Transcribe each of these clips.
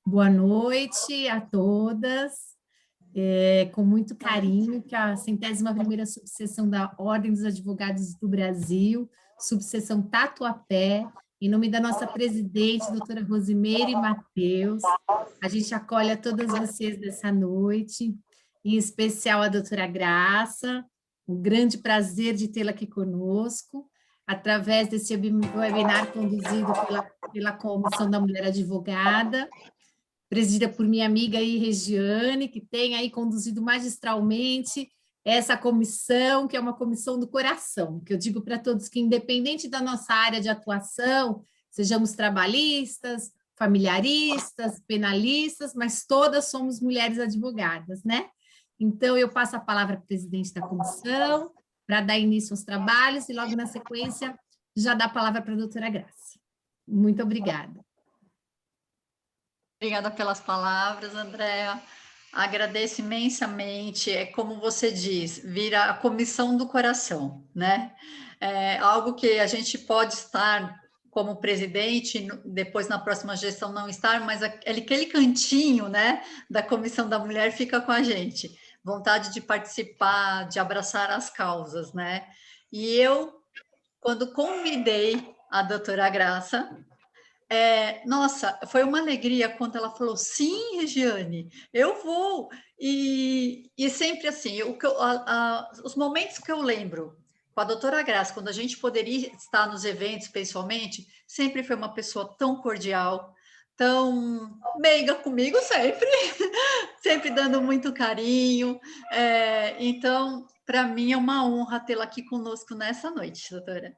Boa noite a todas. Com muito carinho, que a 101ª subseção da Ordem dos Advogados do Brasil, subseção Tatuapé, em nome da nossa presidente, doutora Rosimeire Mateus, a gente acolhe a todas vocês dessa noite, em especial a doutora Graça, um grande prazer de tê-la aqui conosco, através desse webinar conduzido pela Comissão da Mulher Advogada, presidida por minha amiga aí, Regiane, que tem aí conduzido magistralmente essa comissão, que é uma comissão do coração, que eu digo para todos que, independente da nossa área de atuação, sejamos trabalhistas, familiaristas, penalistas, mas todas somos mulheres advogadas, né? Então, eu passo a palavra para a presidente da comissão, para dar início aos trabalhos, e logo na sequência, já dá a palavra para a doutora Graça. Muito obrigada. Obrigada pelas palavras, Andréa. Agradeço imensamente. É como você diz, vira a comissão do coração, né? É algo que a gente pode estar como presidente, depois na próxima gestão não estar, mas aquele cantinho, né, da comissão da mulher fica com a gente. Vontade de participar, de abraçar as causas, né? E eu, quando convidei a doutora Graça, nossa, foi uma alegria quando ela falou, sim, Regiane, eu vou. E sempre assim, os momentos que eu lembro com a doutora Graça, quando a gente poderia estar nos eventos pessoalmente, sempre foi uma pessoa tão cordial, tão meiga comigo sempre, sempre dando muito carinho. Então, para mim é uma honra tê-la aqui conosco nessa noite, doutora.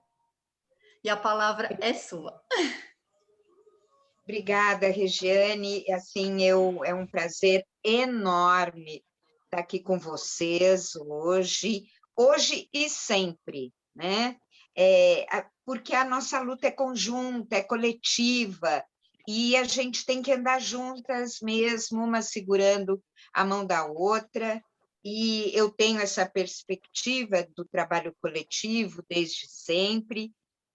E a palavra é sua. Obrigada, Regiane. Assim, é um prazer enorme estar aqui com vocês hoje e sempre, né? Porque a nossa luta é conjunta, é coletiva, e a gente tem que andar juntas mesmo, uma segurando a mão da outra, e eu tenho essa perspectiva do trabalho coletivo desde sempre,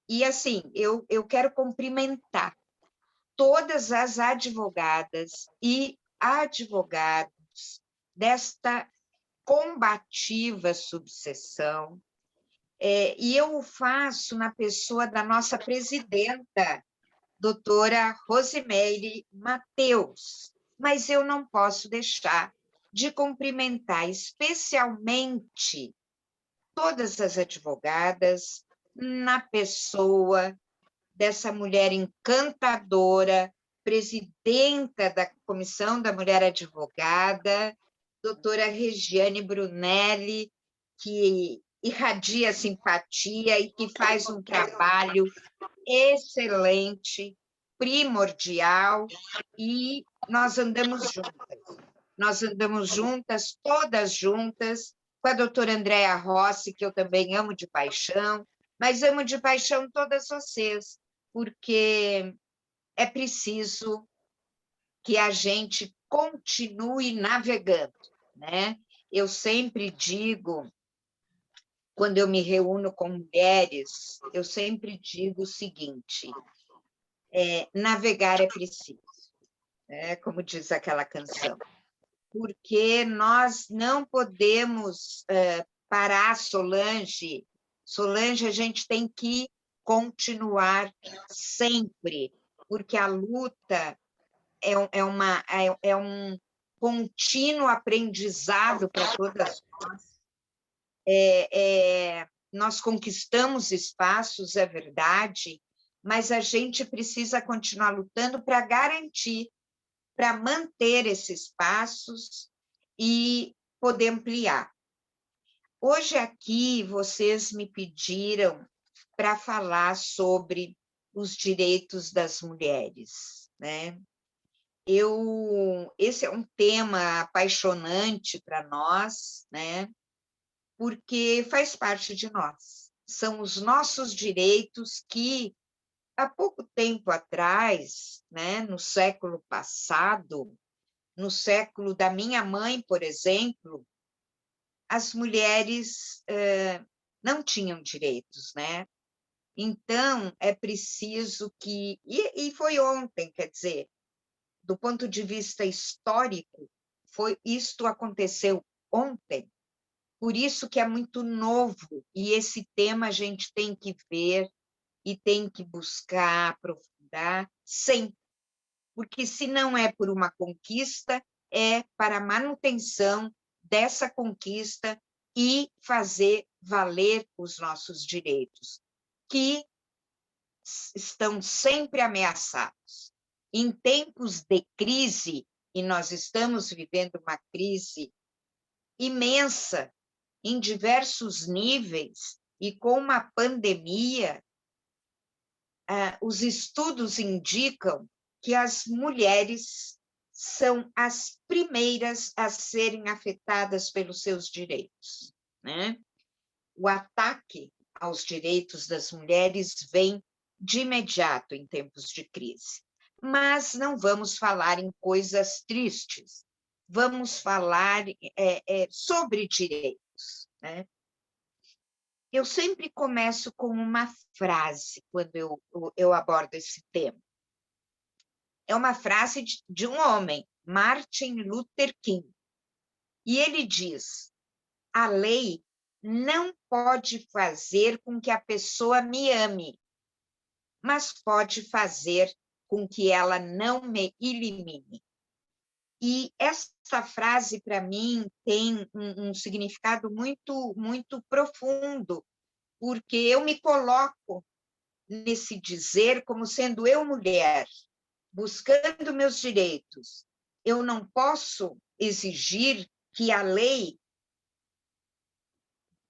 e assim, eu quero cumprimentar todas as advogadas e advogados desta combativa subseção, e eu o faço na pessoa da nossa presidenta, doutora Rosimeire Mateus, mas eu não posso deixar de cumprimentar especialmente todas as advogadas na pessoa dessa mulher encantadora, presidenta da Comissão da Mulher Advogada, doutora Regiane Brunelli, que irradia simpatia e que faz um trabalho excelente, primordial, e nós andamos juntas, todas juntas, com a doutora Andréa Rossi, que eu também amo de paixão, mas amo de paixão todas vocês, porque é preciso que a gente continue navegando, né? Eu sempre digo, quando eu me reúno com mulheres, eu sempre digo o seguinte, navegar é preciso, né? Como diz aquela canção, porque nós não podemos parar, Solange, a gente tem que continuar sempre, porque a luta é um contínuo aprendizado para todas nós. Nós conquistamos espaços, é verdade, mas a gente precisa continuar lutando para garantir, para manter esses espaços e poder ampliar. Hoje aqui vocês me pediram para falar sobre os direitos das mulheres, né? Esse é um tema apaixonante para nós, né? Porque faz parte de nós. São os nossos direitos que, há pouco tempo atrás, né, no século passado, no século da minha mãe, por exemplo, as mulheres não tinham direitos, né? Então, é preciso que... E foi ontem, quer dizer, do ponto de vista histórico, isto aconteceu ontem, por isso que é muito novo, e esse tema a gente tem que ver e tem que buscar aprofundar sempre, porque se não é por uma conquista, é para a manutenção dessa conquista e fazer valer os nossos direitos, que estão sempre ameaçados. Em tempos de crise, e nós estamos vivendo uma crise imensa, em diversos níveis, e com uma pandemia, os estudos indicam que as mulheres são as primeiras a serem afetadas pelos seus direitos, né? O ataque aos direitos das mulheres vem de imediato em tempos de crise. Mas não vamos falar em coisas tristes, vamos falar sobre direitos, né? Eu sempre começo com uma frase quando eu abordo esse tema. É uma frase de um homem, Martin Luther King, e ele diz: a lei não pode fazer com que a pessoa me ame, mas pode fazer com que ela não me elimine. E essa frase, para mim, tem um significado muito, muito profundo, porque eu me coloco nesse dizer como sendo eu mulher, buscando meus direitos. Eu não posso exigir que a lei,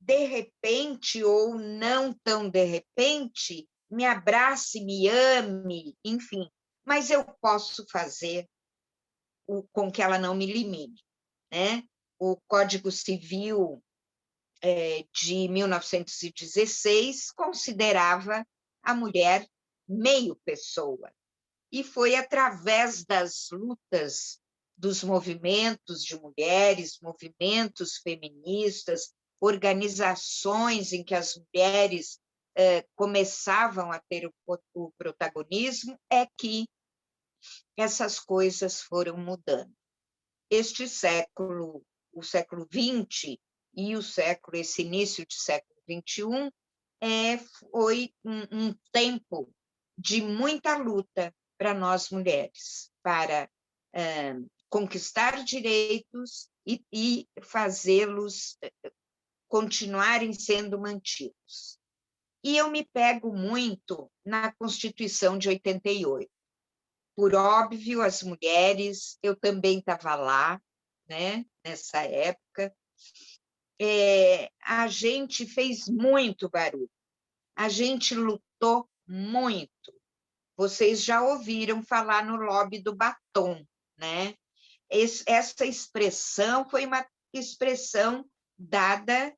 de repente ou não tão de repente, me abrace, me ame, enfim, mas eu posso fazer com que ela não me elimine, né? O Código Civil de 1916 considerava a mulher meio pessoa, e foi através das lutas dos movimentos de mulheres, movimentos feministas, organizações em que as mulheres começavam a ter o protagonismo, é que essas coisas foram mudando. Este século, o século XX e esse início de século XXI, foi um tempo de muita luta para nós mulheres, para conquistar direitos e fazê-los continuarem sendo mantidos. E eu me pego muito na Constituição de 88. Por óbvio, as mulheres, eu também estava lá, né, nessa época, a gente fez muito barulho, a gente lutou muito. Vocês já ouviram falar no lobby do batom, né? Essa expressão foi uma expressão dada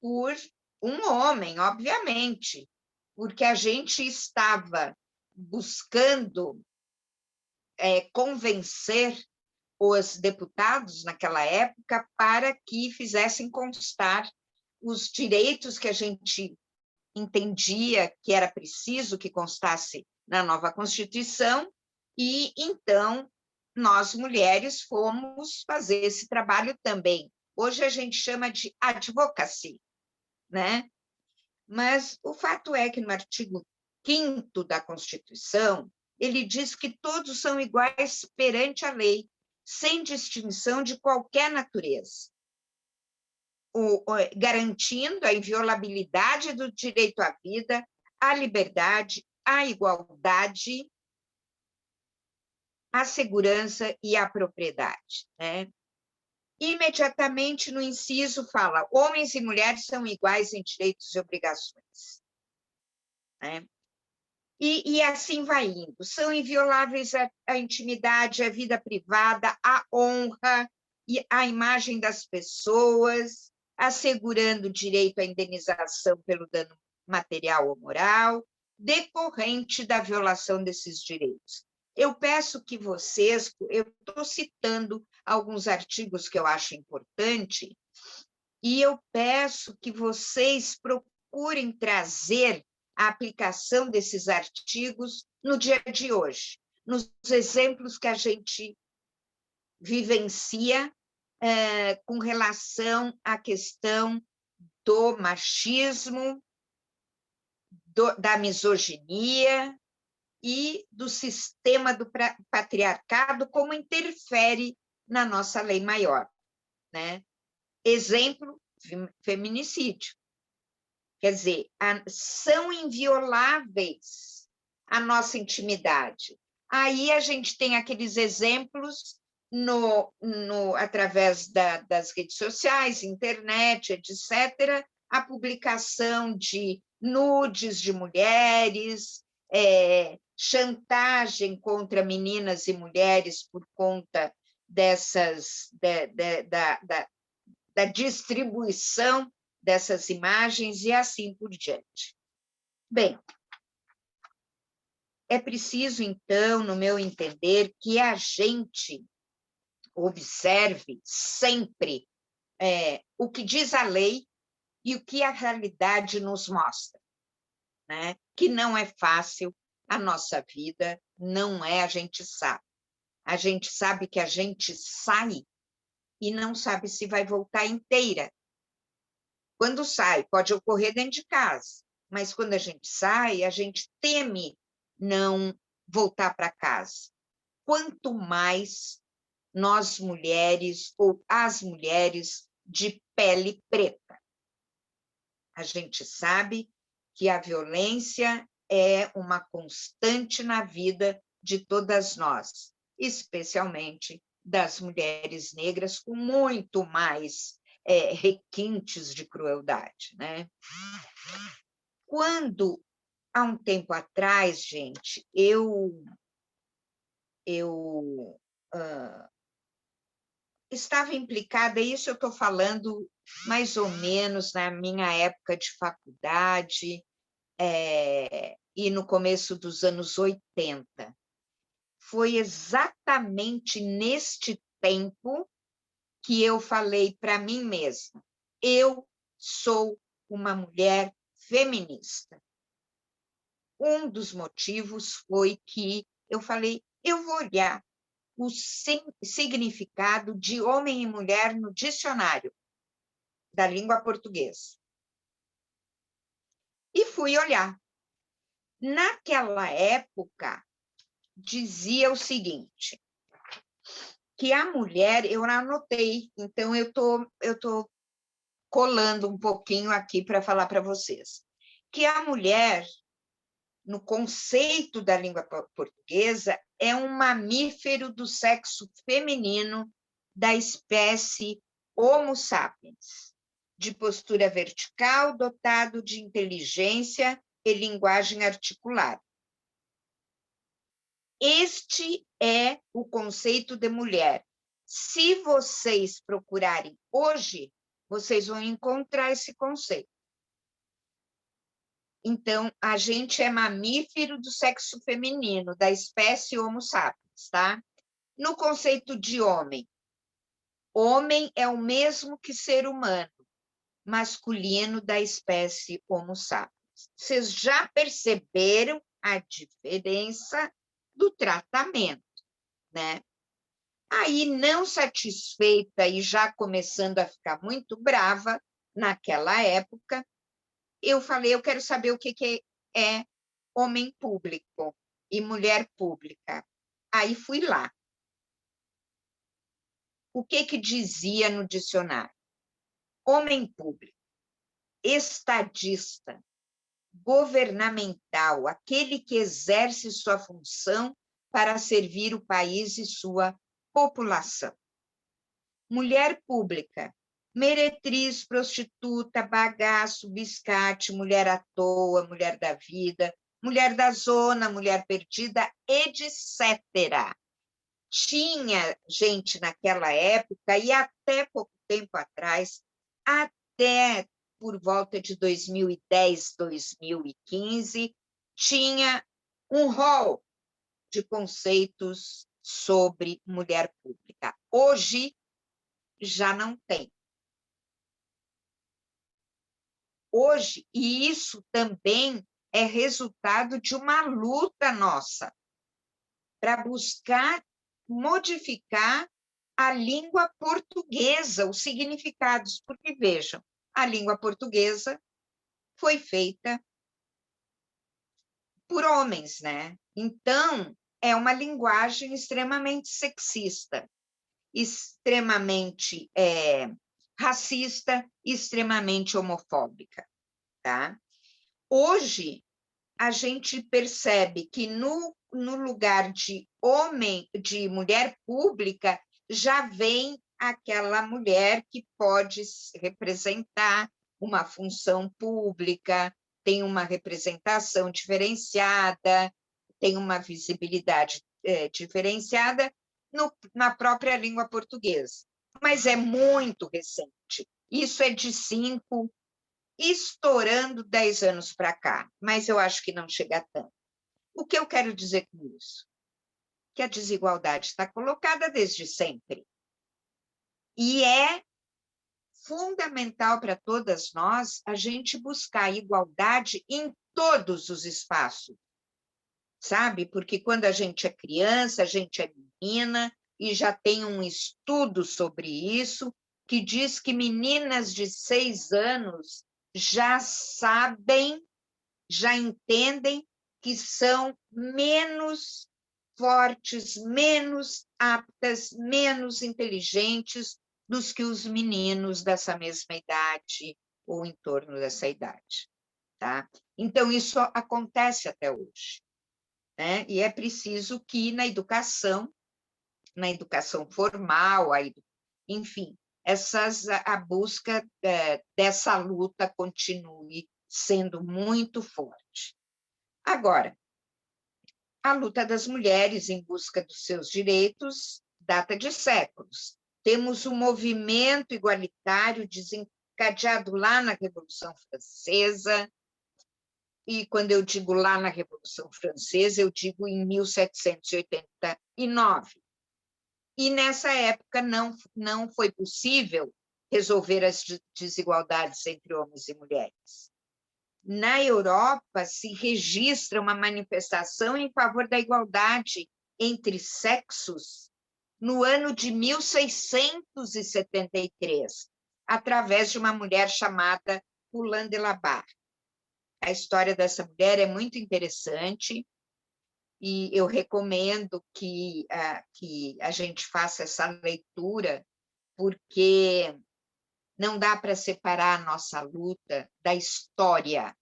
por um homem, obviamente, porque a gente estava buscando convencer os deputados naquela época para que fizessem constar os direitos que a gente entendia que era preciso que constasse na nova Constituição, e então nós mulheres fomos fazer esse trabalho também. Hoje a gente chama de advocacy, né? Mas o fato é que no artigo 5º da Constituição, ele diz que todos são iguais perante a lei, sem distinção de qualquer natureza, garantindo a inviolabilidade do direito à vida, à liberdade, à igualdade, à segurança e à propriedade, né? Imediatamente no inciso fala: homens e mulheres são iguais em direitos e obrigações, né? E assim vai indo. São invioláveis a intimidade, a vida privada, a honra e a imagem das pessoas, assegurando o direito à indenização pelo dano material ou moral, decorrente da violação desses direitos. Eu peço que vocês, eu estou citando alguns artigos que eu acho importante, e eu peço que vocês procurem trazer a aplicação desses artigos no dia de hoje, nos exemplos que a gente vivencia com relação à questão do machismo, da misoginia e do sistema do patriarcado, como interfere na nossa lei maior, né? Exemplo, feminicídio. Quer dizer, são invioláveis a nossa intimidade. Aí a gente tem aqueles exemplos através das redes sociais, internet, etc., a publicação de nudes de mulheres, chantagem contra meninas e mulheres por conta da distribuição dessas imagens e assim por diante. Bem, é preciso, então, no meu entender, que a gente observe sempre o que diz a lei e o que a realidade nos mostra, né? Que não é fácil a nossa vida, não é, a gente sabe. A gente sabe que a gente sai e não sabe se vai voltar inteira. Quando sai, pode ocorrer dentro de casa, mas quando a gente teme não voltar para casa. Quanto mais nós mulheres, ou as mulheres de pele preta. A gente sabe que a violência é uma constante na vida de todas nós, especialmente das mulheres negras, com muito mais requintes de crueldade, né? Quando, há um tempo atrás, gente, eu estava implicada, isso eu estou falando mais ou menos na minha época de faculdade e no começo dos anos 80. Foi exatamente neste tempo que eu falei para mim mesma, eu sou uma mulher feminista. Um dos motivos foi que eu falei, eu vou olhar o significado de homem e mulher no dicionário da língua portuguesa. E fui olhar. Naquela época, dizia o seguinte, que a mulher, eu anotei, então eu tô colando um pouquinho aqui para falar para vocês, que a mulher, no conceito da língua portuguesa, é um mamífero do sexo feminino da espécie Homo sapiens, de postura vertical, dotado de inteligência e linguagem articulada. Este é o conceito de mulher. Se vocês procurarem hoje, vocês vão encontrar esse conceito. Então, a gente é mamífero do sexo feminino, da espécie Homo sapiens, tá? No conceito de homem, homem é o mesmo que ser humano, masculino da espécie Homo sapiens. Vocês já perceberam a diferença do tratamento, né? Aí, não satisfeita e já começando a ficar muito brava, naquela época, eu falei, eu quero saber o que é homem público e mulher pública. Aí fui lá. O que dizia no dicionário? Homem público, estadista, governamental, aquele que exerce sua função para servir o país e sua população. Mulher pública, meretriz, prostituta, bagaço, biscate, mulher à toa, mulher da vida, mulher da zona, mulher perdida, etc. Tinha gente naquela época, e até pouco tempo atrás, até por volta de 2010, 2015, tinha um rol de conceitos sobre mulher pública. Hoje, já não tem. Hoje, e isso também é resultado de uma luta nossa, para buscar modificar a língua portuguesa, os significados, porque, vejam, a língua portuguesa foi feita por homens, né? Então, é uma linguagem extremamente sexista, extremamente racista, extremamente homofóbica, tá? Hoje, a gente percebe que no lugar de homem, de mulher pública, já vem aquela mulher que pode representar uma função pública, tem uma representação diferenciada, tem uma visibilidade diferenciada na própria língua portuguesa. Mas é muito recente. Isso é de 5, estourando 10 anos para cá, mas eu acho que não chega a tanto. O que eu quero dizer com isso? Que a desigualdade está colocada desde sempre. E é fundamental para todas nós a gente buscar igualdade em todos os espaços, sabe? Porque quando a gente é criança, a gente é menina, e já tem um estudo sobre isso, que diz que meninas de 6 anos já sabem, já entendem que são menos fortes, menos aptas, menos inteligentes dos que os meninos dessa mesma idade ou em torno dessa idade, tá? Então, isso acontece até hoje, né? E é preciso que na educação formal, enfim, a busca dessa luta continue sendo muito forte. Agora, a luta das mulheres em busca dos seus direitos data de séculos. Temos um movimento igualitário desencadeado lá na Revolução Francesa, e quando eu digo lá na Revolução Francesa, eu digo em 1789. E nessa época não foi possível resolver as desigualdades entre homens e mulheres. Na Europa, se registra uma manifestação em favor da igualdade entre sexos no ano de 1673, através de uma mulher chamada Poulain de la Barre. A história dessa mulher é muito interessante e eu recomendo que a gente faça essa leitura, porque não dá para separar a nossa luta da história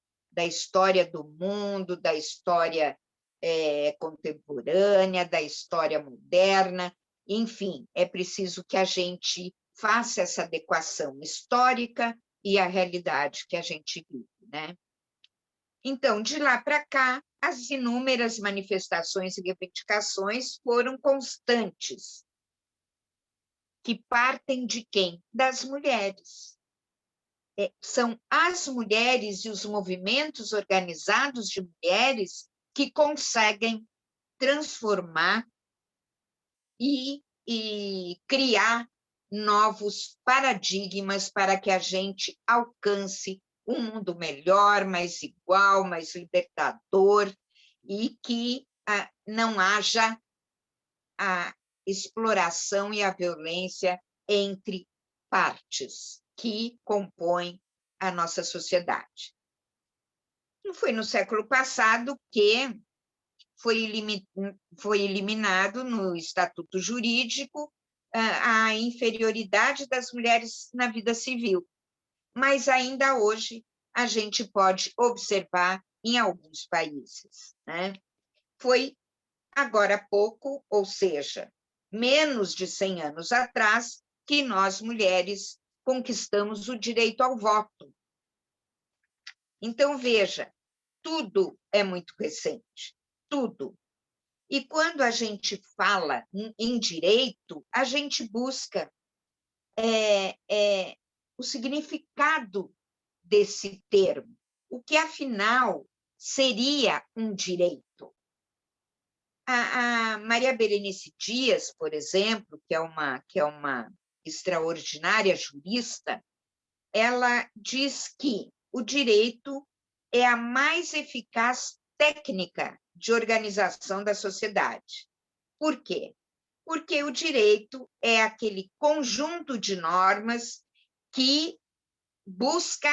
do mundo, da história contemporânea, da história moderna. Enfim, é preciso que a gente faça essa adequação histórica e a realidade que a gente vive, né? Então, de lá para cá, as inúmeras manifestações e reivindicações foram constantes, que partem de quem? Das mulheres. São as mulheres e os movimentos organizados de mulheres que conseguem transformar e criar novos paradigmas para que a gente alcance um mundo melhor, mais igual, mais libertador, e que não haja a exploração e a violência entre partes que compõem a nossa sociedade. E foi no século passado que foi eliminado no Estatuto Jurídico a inferioridade das mulheres na vida civil. Mas ainda hoje a gente pode observar em alguns países, né? Foi agora há pouco, ou seja, menos de 100 anos atrás, que nós, mulheres, conquistamos o direito ao voto. Então, veja, tudo é muito recente, tudo. E quando a gente fala em direito, a gente busca o significado desse termo, o que, afinal, seria um direito. A Maria Berenice Dias, por exemplo, que é uma extraordinária jurista, ela diz que o direito é a mais eficaz técnica de organização da sociedade. Por quê? Porque o direito é aquele conjunto de normas que busca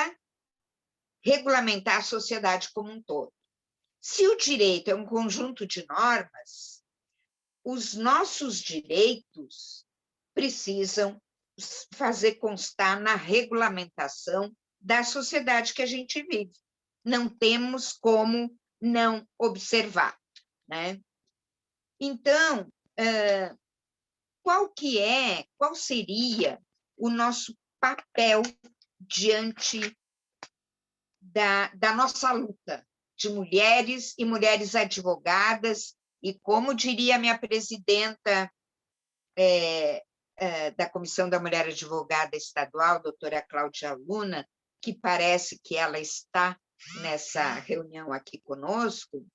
regulamentar a sociedade como um todo. Se o direito é um conjunto de normas, os nossos direitos precisam fazer constar na regulamentação da sociedade que a gente vive. Não temos como não observar, né? Então, qual seria o nosso papel diante da nossa luta de mulheres e mulheres advogadas, e como diria minha presidenta da Comissão da Mulher Advogada Estadual, doutora Cláudia Luna, que parece que ela está nessa reunião aqui conosco,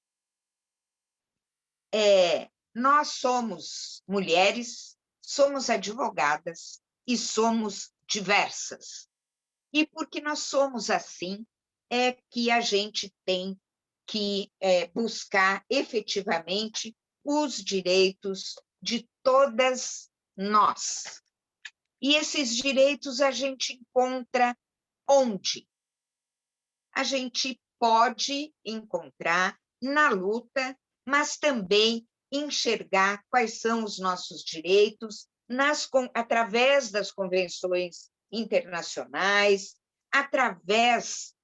nós somos mulheres, somos advogadas e somos diversas. E porque nós somos assim, é que a gente tem que buscar efetivamente os direitos de todas nós. E esses direitos a gente encontra onde? A gente pode encontrar na luta, mas também enxergar quais são os nossos direitos através das convenções internacionais, através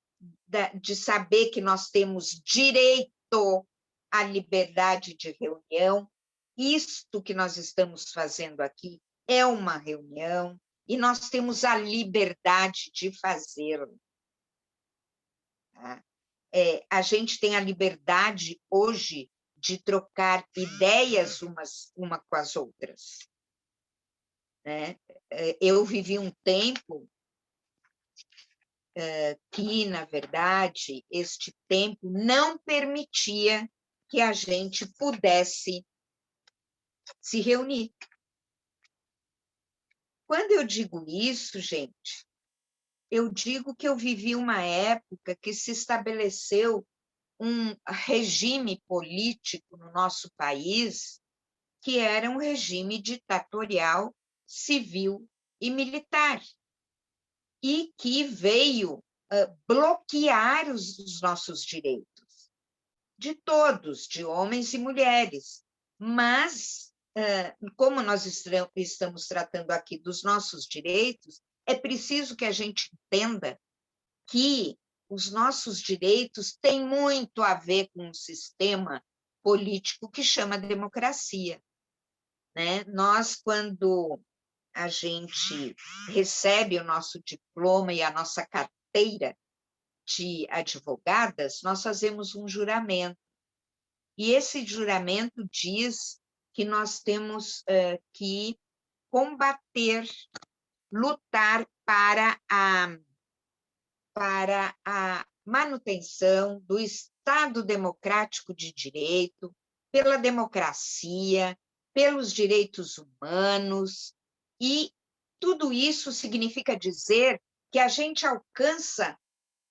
de saber que nós temos direito à liberdade de reunião. Isto que nós estamos fazendo aqui é uma reunião, e nós temos a liberdade de fazê-lo. Tá? A gente tem a liberdade hoje de trocar ideias uma com as outras. Né? Eu vivi um tempo que, na verdade, este tempo não permitia que a gente pudesse se reunir. Quando eu digo isso, gente, eu digo que eu vivi uma época que se estabeleceu um regime político no nosso país que era um regime ditatorial, civil e militar, e que veio bloquear os nossos direitos, de todos, de homens e mulheres. Mas, como nós estamos tratando aqui dos nossos direitos, é preciso que a gente entenda que os nossos direitos têm muito a ver com um sistema político que chama democracia. Né? Nós, quando a gente recebe o nosso diploma e a nossa carteira de advogadas, nós fazemos um juramento. E esse juramento diz que nós temos que combater, lutar para a manutenção do Estado democrático de direito, pela democracia, pelos direitos humanos, e tudo isso significa dizer que a gente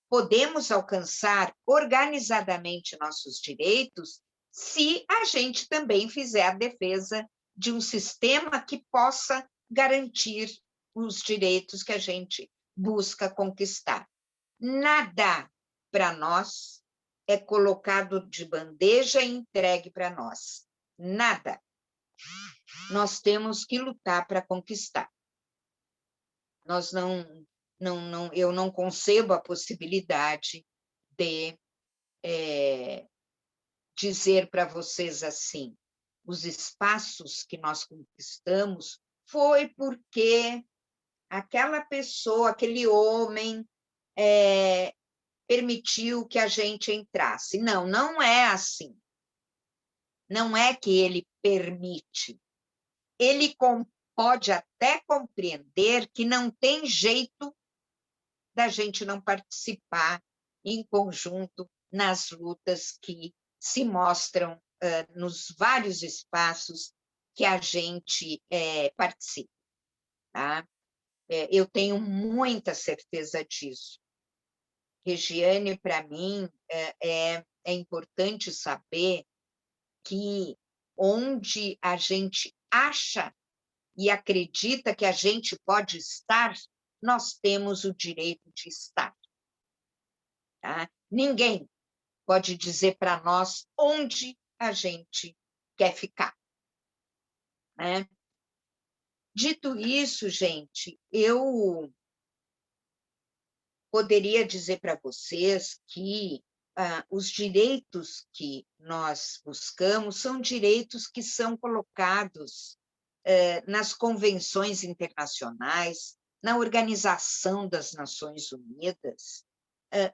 podemos alcançar organizadamente nossos direitos se a gente também fizer a defesa de um sistema que possa garantir os direitos que a gente busca conquistar. Nada para nós é colocado de bandeja e entregue para nós. Nada. Nós temos que lutar para conquistar. Eu não concebo a possibilidade de dizer para vocês assim, os espaços que nós conquistamos foi porque aquela pessoa, aquele homem, permitiu que a gente entrasse. Não, não é assim. Não é que ele permite. Ele pode até compreender que não tem jeito da gente não participar em conjunto nas lutas que se mostram nos vários espaços que a gente participa. Tá? Eu tenho muita certeza disso. Regiane, para mim, é importante saber que onde a gente acha e acredita que a gente pode estar, nós temos o direito de estar. Tá? Ninguém pode dizer para nós onde a gente quer ficar. Né? Dito isso, gente, eu poderia dizer para vocês que os direitos que nós buscamos são direitos que são colocados nas convenções internacionais, na Organização das Nações Unidas.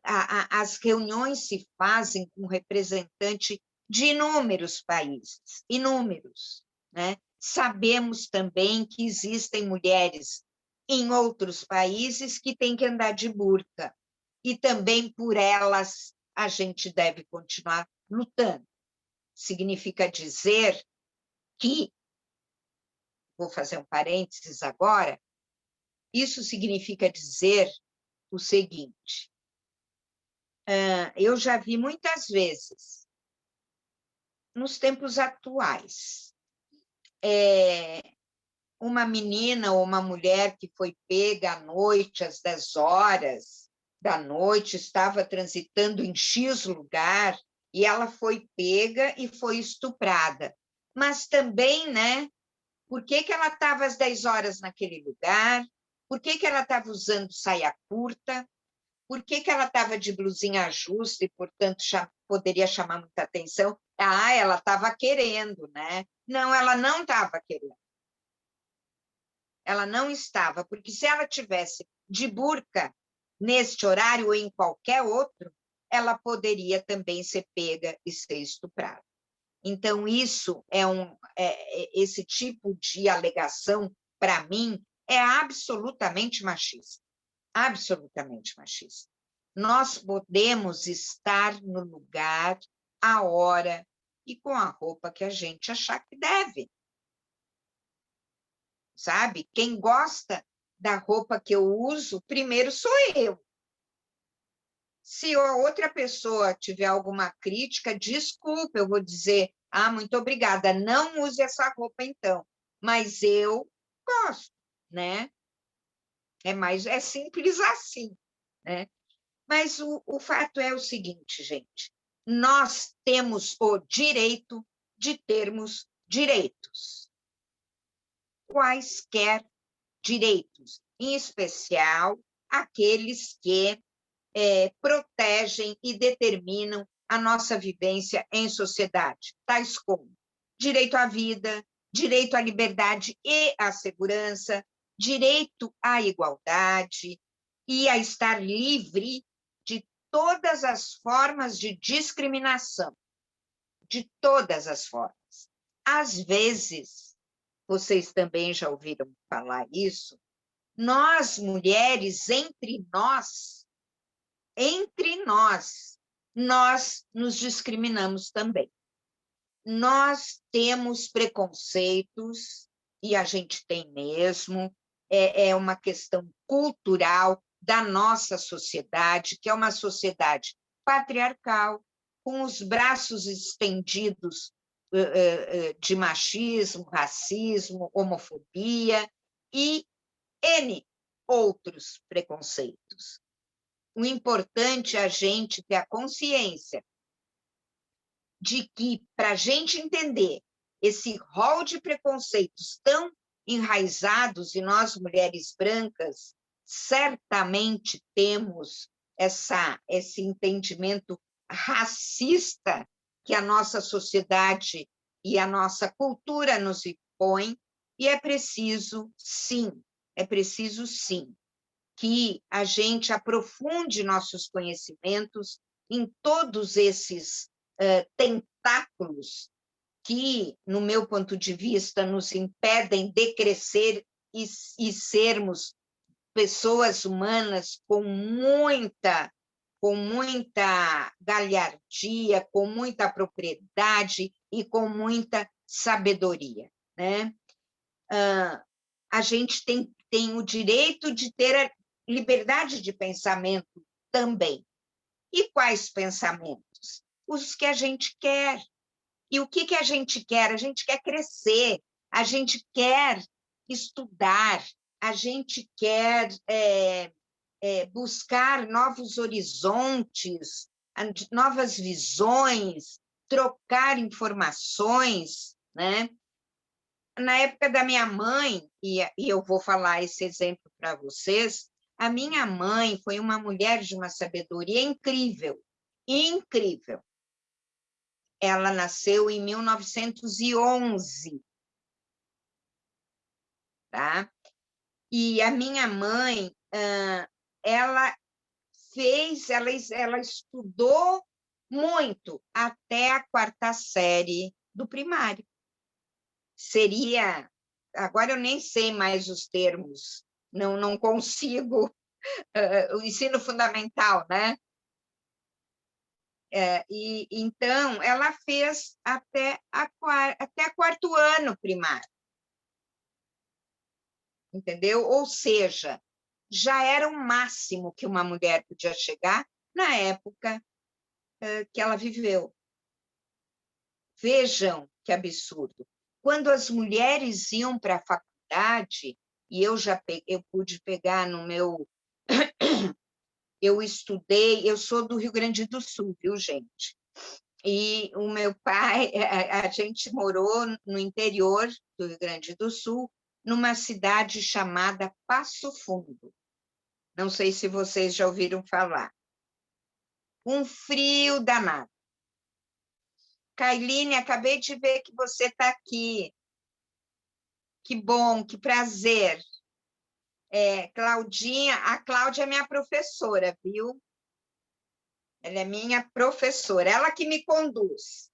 As reuniões se fazem com representantes de inúmeros países, inúmeros, né? Sabemos também que existem mulheres em outros países que têm que andar de burca, e também por elas a gente deve continuar lutando. Significa dizer que, vou fazer um parênteses agora, isso significa dizer o seguinte: eu já vi muitas vezes, nos tempos atuais, uma menina ou uma mulher que foi pega à noite, às 10 horas da noite, estava transitando em X lugar, e ela foi pega e foi estuprada. Mas também, né, por que ela estava às 10 horas naquele lugar? Por que ela estava usando saia curta? Por que ela estava de blusinha justa e, portanto, poderia chamar muita atenção? Ela estava querendo, né? Não, ela não estava querendo. Ela não estava, porque se ela tivesse de burca neste horário ou em qualquer outro, ela poderia também ser pega e ser estuprada. Então, isso esse tipo de alegação, para mim, é absolutamente machista. Absolutamente machista. Nós podemos estar no lugar, a hora e com a roupa que a gente achar que deve. Sabe? Quem gosta da roupa que eu uso, primeiro sou eu. Se a outra pessoa tiver alguma crítica, desculpa, eu vou dizer, muito obrigada, não use essa roupa então, mas eu gosto, né? É simples assim, né? Mas o fato é o seguinte, gente, nós temos o direito de termos direitos. Quaisquer direitos, em especial aqueles que protegem e determinam a nossa vivência em sociedade, tais como direito à vida, direito à liberdade e à segurança, direito à igualdade e a estar livre de todas as formas de discriminação, de todas as formas. Às vezes, vocês também já ouviram falar isso, nós, mulheres, entre nós nos discriminamos também. Nós temos preconceitos, e a gente tem mesmo, é uma questão cultural da nossa sociedade, que é uma sociedade patriarcal, com os braços estendidos de machismo, racismo, homofobia e N outros preconceitos. O importante é a gente ter a consciência de que, para a gente entender esse rol de preconceitos tão enraizados, e nós, mulheres brancas, certamente temos esse entendimento racista que a nossa sociedade e a nossa cultura nos impõe, e é preciso, sim, que a gente aprofunde nossos conhecimentos em todos esses tentáculos que, no meu ponto de vista, nos impedem de crescer e sermos pessoas humanas com muita galhardia, com muita propriedade e com muita sabedoria, né? A gente tem o direito de ter a liberdade de pensamento também. E quais pensamentos? Os que a gente quer. E o que a gente quer? A gente quer crescer, a gente quer estudar, a gente quer buscar novos horizontes, novas visões, trocar informações, né? Na época da minha mãe, e eu vou falar esse exemplo para vocês, a minha mãe foi uma mulher de uma sabedoria incrível, incrível. Ela nasceu em 1911, tá? E a minha mãe, ela estudou muito até a 4ª série do primário. Agora eu nem sei mais os termos, não consigo, o ensino fundamental, né? E então, ela fez até 4º ano primário, entendeu? Ou seja, já era o máximo que uma mulher podia chegar na época que ela viveu. Vejam que absurdo. Quando as mulheres iam para a faculdade, e eu pude pegar no meu... Eu estudei, eu sou do Rio Grande do Sul, viu, gente? E o meu pai, a gente morou no interior do Rio Grande do Sul, numa cidade chamada Passo Fundo. Não sei se vocês já ouviram falar. Um frio danado. Kailine, acabei de ver que você está aqui. Que bom, que prazer. Claudinha, a Cláudia é minha professora, viu? Ela é minha professora, ela que me conduz.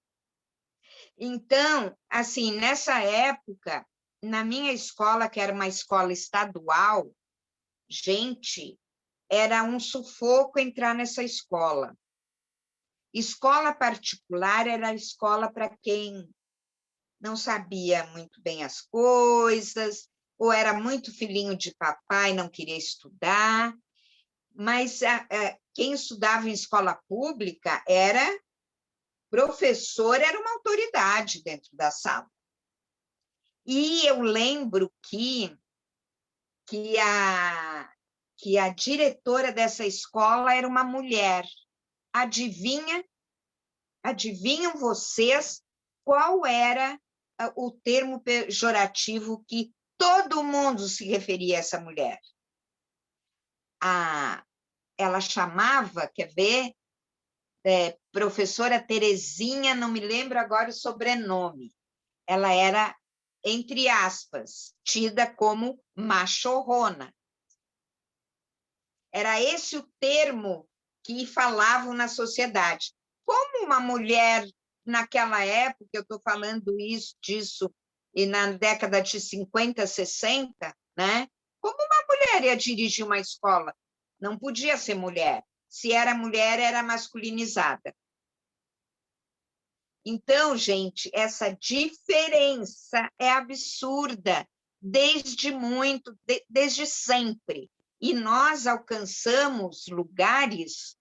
Então, assim, nessa época, na minha escola, que era uma escola estadual, gente, era um sufoco entrar nessa escola. Escola particular era a escola para quem não sabia muito bem as coisas, ou era muito filhinho de papai, não queria estudar, mas quem estudava em escola pública era professor, era uma autoridade dentro da sala. E eu lembro que a diretora dessa escola era uma mulher. Adivinham vocês qual era o termo pejorativo que todo mundo se referia a essa mulher? Ela chamava, quer ver? Professora Terezinha, não me lembro agora o sobrenome. Ela era, entre aspas, tida como machorrona. Era esse o termo que falavam na sociedade. Como uma mulher, naquela época, eu estou falando disso, e na década de 50, 60, né? Como uma mulher ia dirigir uma escola? Não podia ser mulher. Se era mulher, era masculinizada. Então, gente, essa diferença é absurda, desde sempre. E nós alcançamos lugares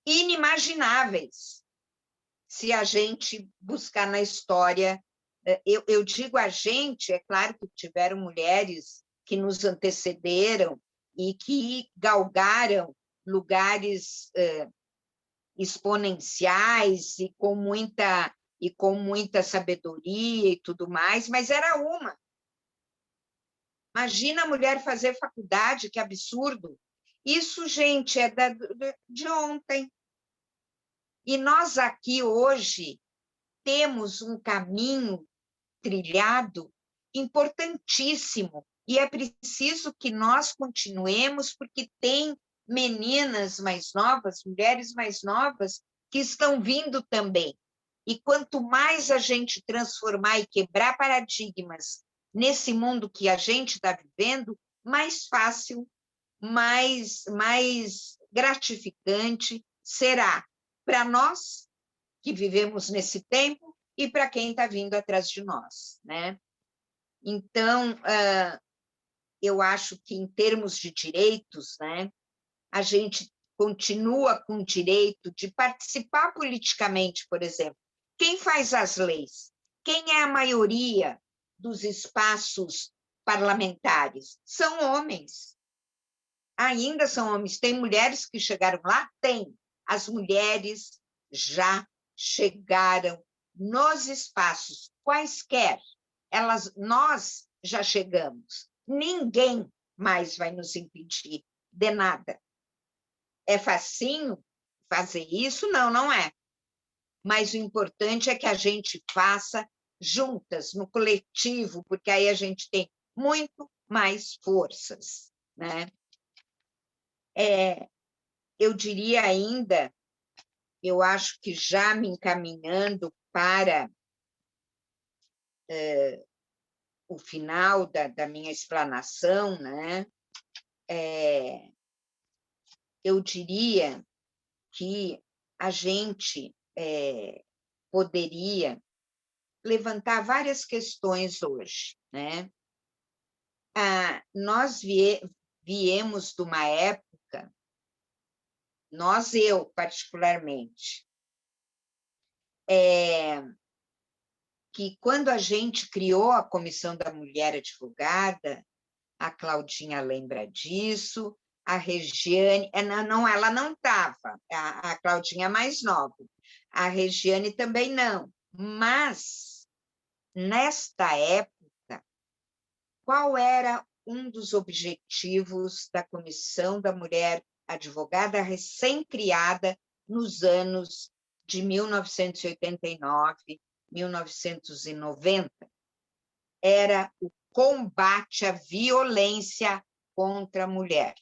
inimagináveis se a gente buscar na história. Eu digo a gente, é claro que tiveram mulheres que nos antecederam e que galgaram lugares exponenciais e com muita sabedoria e tudo mais, mas era uma. Imagina a mulher fazer faculdade, que absurdo. Isso, gente, é de ontem. E nós aqui hoje temos um caminho trilhado importantíssimo, e é preciso que nós continuemos, porque tem meninas mais novas, mulheres mais novas, que estão vindo também. E quanto mais a gente transformar e quebrar paradigmas nesse mundo que a gente está vivendo, mais fácil, mais gratificante será para nós que vivemos nesse tempo e para quem está vindo atrás de nós, né? Então, eu acho que, em termos de direitos, né, a gente continua com o direito de participar politicamente, por exemplo. Quem faz as leis? Quem é a maioria dos espaços parlamentares? São homens. Ainda são homens. Tem mulheres que chegaram lá? Tem. As mulheres já chegaram nos espaços quaisquer. Nós já chegamos. Ninguém mais vai nos impedir de nada. É facinho fazer isso? Não, não é. Mas o importante é que a gente faça juntas, no coletivo, porque aí a gente tem muito mais forças, né? Eu diria ainda, eu acho que já me encaminhando para o final da minha explanação, né? Eu diria que a gente poderia levantar várias questões hoje, né? Nós viemos de uma época, eu particularmente, que quando a gente criou a Comissão da Mulher Advogada, a Claudinha lembra disso, a Regiane, não, ela não estava, a Claudinha é mais nova, a Regiane também não, mas, nesta época, qual era um dos objetivos da Comissão da Mulher Advogada recém-criada nos anos de 1989, 1990? Era o combate à violência contra a mulher.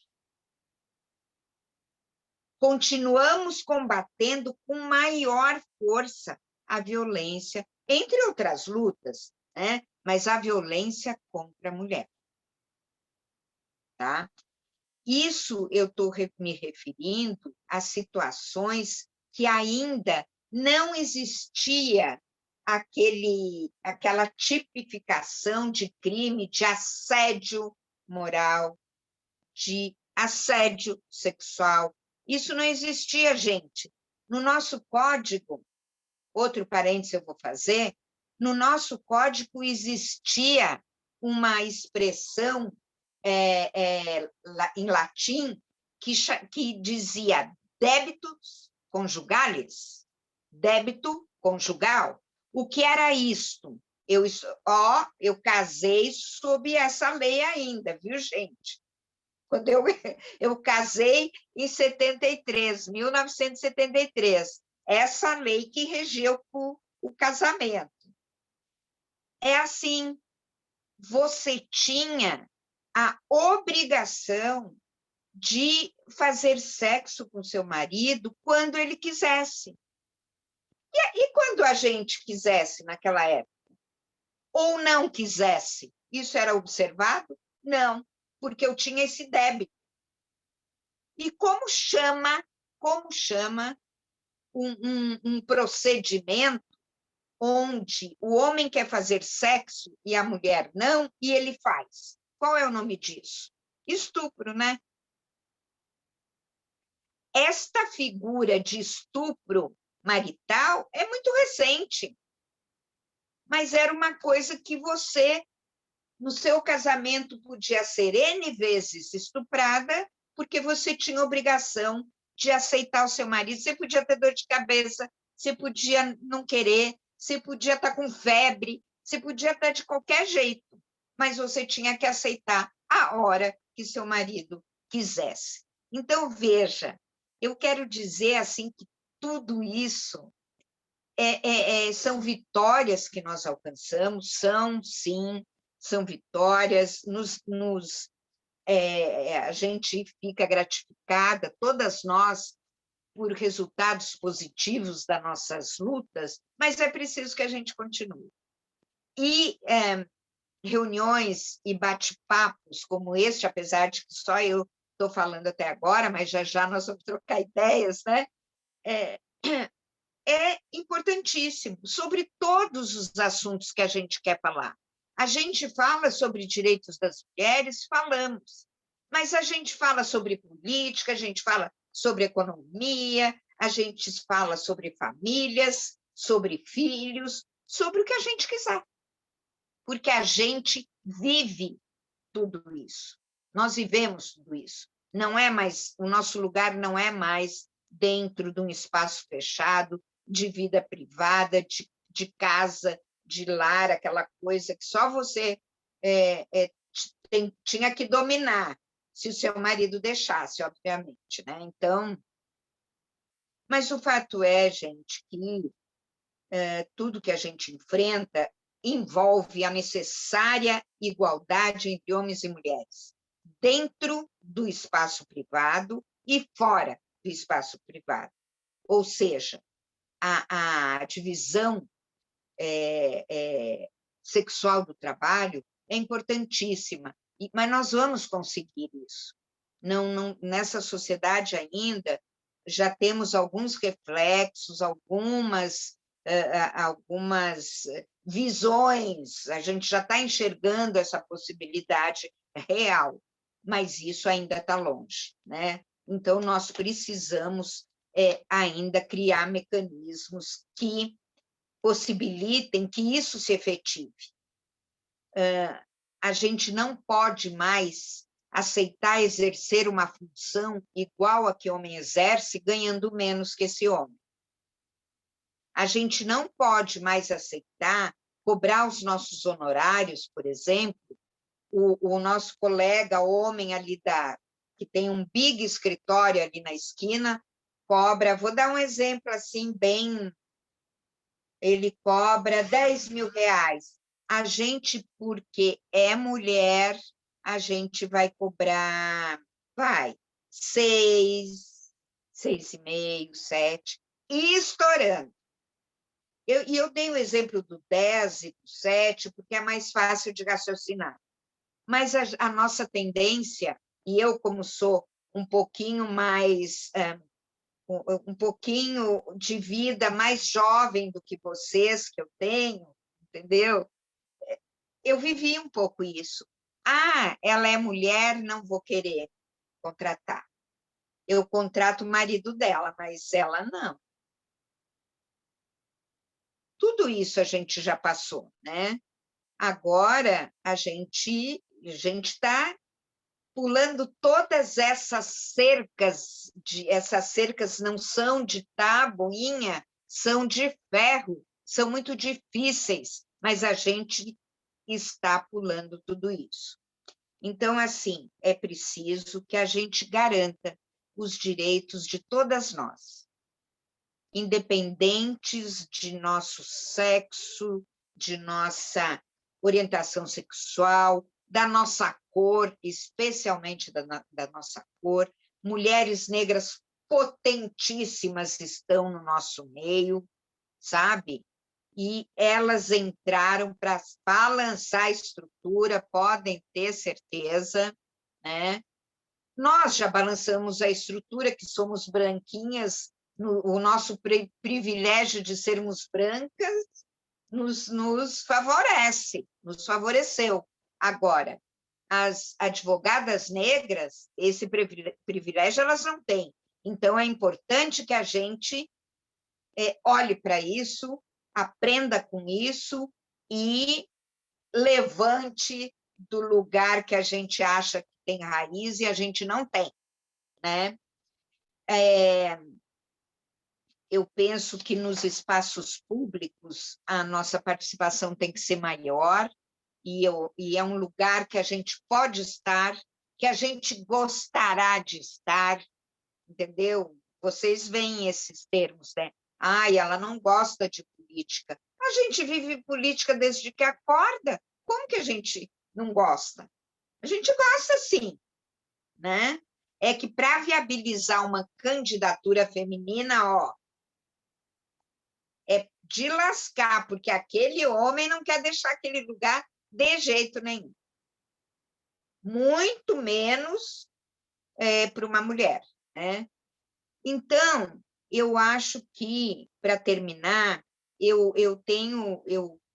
Continuamos combatendo com maior força a violência, entre outras lutas, né? Mas a violência contra a mulher. Tá? Isso eu estou me referindo a situações que ainda não existia aquela tipificação de crime de assédio moral, de assédio sexual. Isso não existia, gente. No nosso código, outro parênteses eu vou fazer, no nosso código existia uma expressão em latim que dizia débitos conjugales, débito conjugal. O que era isto? Eu casei sob essa lei ainda, viu, gente? Quando eu casei em 1973, essa lei que regeu o casamento. É assim, você tinha a obrigação de fazer sexo com seu marido quando ele quisesse. E quando a gente quisesse naquela época? Ou não quisesse? Isso era observado? Não, porque eu tinha esse débito. E como chama um procedimento onde o homem quer fazer sexo e a mulher não, e ele faz? Qual é o nome disso? Estupro, né? Esta figura de estupro marital é muito recente, mas era uma coisa que você, no seu casamento, podia ser N vezes estuprada, porque você tinha obrigação de aceitar o seu marido. Você podia ter dor de cabeça, você podia não querer, você podia estar com febre, você podia estar de qualquer jeito, mas você tinha que aceitar a hora que seu marido quisesse. Então, veja, eu quero dizer assim que tudo isso são vitórias que nós alcançamos, sim, são vitórias, a gente fica gratificada, todas nós, por resultados positivos das nossas lutas, mas é preciso que a gente continue. E reuniões e bate-papos como este, apesar de que só eu estou falando até agora, mas já nós vamos trocar ideias, né? É importantíssimo, sobre todos os assuntos que a gente quer falar. A gente fala sobre direitos das mulheres, falamos, mas a gente fala sobre política, a gente fala sobre economia, a gente fala sobre famílias, sobre filhos, sobre o que a gente quiser, porque a gente vive tudo isso. Nós vivemos tudo isso. Não é mais, o nosso lugar não é mais dentro de um espaço fechado, de vida privada, de casa, de lar, aquela coisa que só você tinha que dominar, se o seu marido deixasse, obviamente, né? Então, mas o fato é, gente, que tudo que a gente enfrenta envolve a necessária igualdade entre homens e mulheres, dentro do espaço privado e fora do espaço privado. Ou seja, a divisão sexual do trabalho é importantíssima, mas nós vamos conseguir isso. Nessa sociedade ainda, já temos alguns reflexos, algumas visões, a gente já está enxergando essa possibilidade real, mas isso ainda está longe, né? Então, nós precisamos ainda criar mecanismos que possibilitem que isso se efetive. A gente não pode mais aceitar exercer uma função igual a que o homem exerce, ganhando menos que esse homem. A gente não pode mais aceitar cobrar os nossos honorários, por exemplo, o nosso colega homem ali que tem um big escritório ali na esquina, cobra, vou dar um exemplo assim, ele cobra 10 mil reais. A gente, porque é mulher, a gente vai cobrar, 6, 6,5, 7, e estourando. Eu dei o exemplo do 10 e do 7, porque é mais fácil de raciocinar. Mas a nossa tendência, e eu, como sou um pouquinho mais, um pouquinho de vida mais jovem do que vocês, que eu tenho, entendeu? Eu vivi um pouco isso. Ela é mulher, não vou querer contratar. Eu contrato o marido dela, mas ela não. Tudo isso a gente já passou, né? Agora a gente está pulando todas essas cercas, essas cercas não são de tabuinha, são de ferro, são muito difíceis, mas a gente está pulando tudo isso. Então, assim, é preciso que a gente garanta os direitos de todas nós, independentes de nosso sexo, de nossa orientação sexual, da nossa cor, especialmente da nossa cor. Mulheres negras potentíssimas estão no nosso meio, sabe? E elas entraram para balançar a estrutura, podem ter certeza, né? Nós já balançamos a estrutura, que somos branquinhas, o nosso privilégio de sermos brancas nos favorece, nos favoreceu. Agora, as advogadas negras, esse privilégio elas não têm. Então, é importante que a gente olhe para isso, aprenda com isso e levante do lugar que a gente acha que tem raiz e a gente não tem, né? Eu penso que nos espaços públicos a nossa participação tem que ser maior e é um lugar que a gente pode estar, que a gente gostará de estar, entendeu? Vocês veem esses termos, né? Ela não gosta de política. A gente vive política desde que acorda. Como que a gente não gosta? A gente gosta, sim, né? É que para viabilizar uma candidatura feminina, é de lascar, porque aquele homem não quer deixar aquele lugar de jeito nenhum. Muito menos para uma mulher, né? Então, eu acho que, para terminar, eu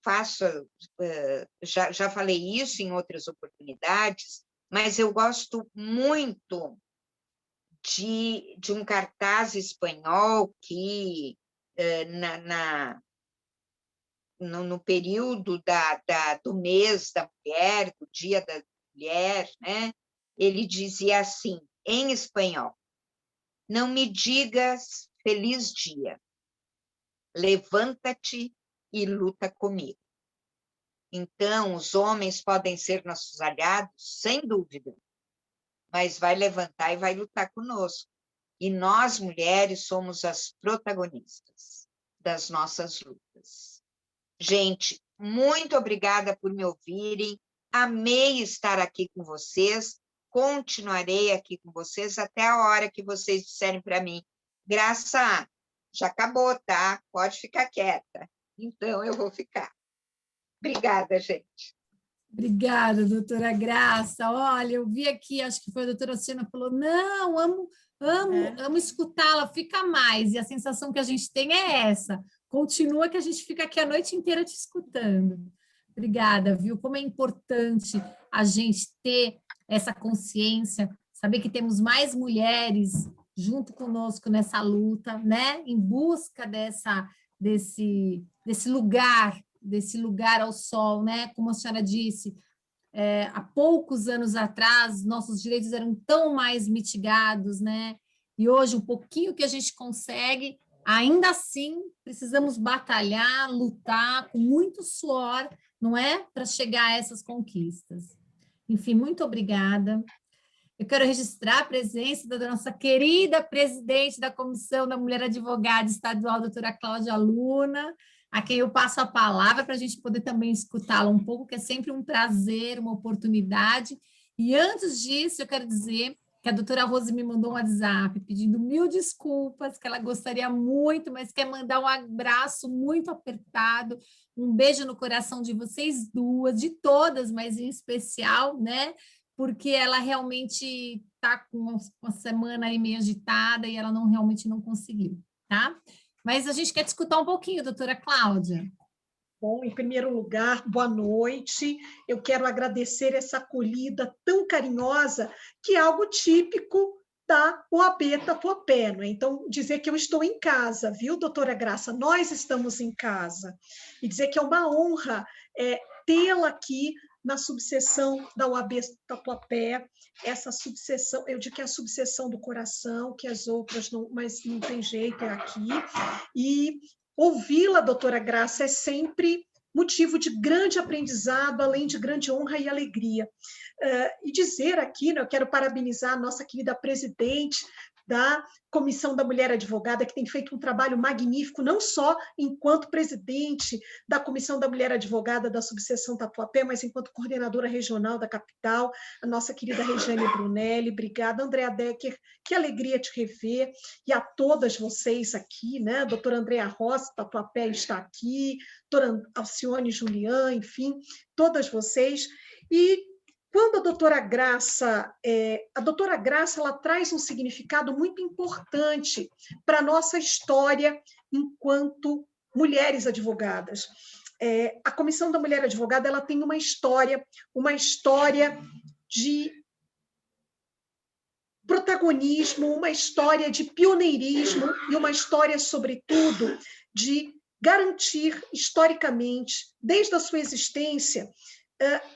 faço, já falei isso em outras oportunidades, mas eu gosto muito de um cartaz espanhol que, no período do mês da mulher, do Dia da Mulher, né? Ele dizia assim, em espanhol: não me digas feliz dia, levanta-te e luta comigo. Então, os homens podem ser nossos aliados, sem dúvida, mas vai levantar e vai lutar conosco. E nós, mulheres, somos as protagonistas das nossas lutas. Gente, muito obrigada por me ouvirem. Amei estar aqui com vocês. Continuarei aqui com vocês até a hora que vocês disserem para mim: Graça, já acabou, tá? Pode ficar quieta. Então, eu vou ficar. Obrigada, gente. Obrigada, doutora Graça. Olha, eu vi aqui, acho que foi a doutora Luciana falou, não, amo escutá-la, fica mais. E a sensação que a gente tem é essa. Continua que a gente fica aqui a noite inteira te escutando. Obrigada, viu? Como é importante a gente ter essa consciência, saber que temos mais mulheres junto conosco nessa luta, né? Em busca desse lugar ao sol, né? Como a senhora disse, há poucos anos atrás, nossos direitos eram tão mais mitigados, né? E hoje, um pouquinho que a gente consegue, ainda assim, precisamos batalhar, lutar com muito suor, não é? Para chegar a essas conquistas. Enfim, muito obrigada. Eu quero registrar a presença da nossa querida presidente da Comissão da Mulher Advogada Estadual, doutora Cláudia Luna, a quem eu passo a palavra para a gente poder também escutá-la um pouco, que é sempre um prazer, uma oportunidade. E antes disso, eu quero dizer que a doutora Rose me mandou um WhatsApp pedindo 1000 desculpas, que ela gostaria muito, mas quer mandar um abraço muito apertado, um beijo no coração de vocês duas, de todas, mas em especial, né? Porque ela realmente está com uma semana aí meio agitada e ela realmente não conseguiu, tá? Mas a gente quer te escutar um pouquinho, doutora Cláudia. Bom, em primeiro lugar, boa noite. Eu quero agradecer essa acolhida tão carinhosa, que é algo típico da OAB Tatuapé, não é? Então, dizer que eu estou em casa, viu, doutora Graça? Nós estamos em casa. E dizer que é uma honra tê-la aqui na subseção da OAB Tatuapé, essa subseção, eu digo que é a subseção do coração, que as outras não, mas não tem jeito, é aqui. E ouvi-la, doutora Graça, é sempre motivo de grande aprendizado, além de grande honra e alegria. E dizer aqui, né, eu quero parabenizar a nossa querida presidente da Comissão da Mulher Advogada, que tem feito um trabalho magnífico, não só enquanto presidente da Comissão da Mulher Advogada da subseção Tatuapé, mas enquanto coordenadora regional da capital, a nossa querida Regiane Brunelli. Obrigada, Andréa Decker, que alegria te rever, e a todas vocês aqui, né? A doutora Andréa Rossi, Tatuapé, está aqui, doutora Alcione Julian, enfim, todas vocês. E quando a doutora Graça ela traz um significado muito importante para a nossa história enquanto mulheres advogadas. A Comissão da Mulher Advogada ela tem uma história de protagonismo, uma história de pioneirismo e uma história, sobretudo, de garantir historicamente, desde a sua existência,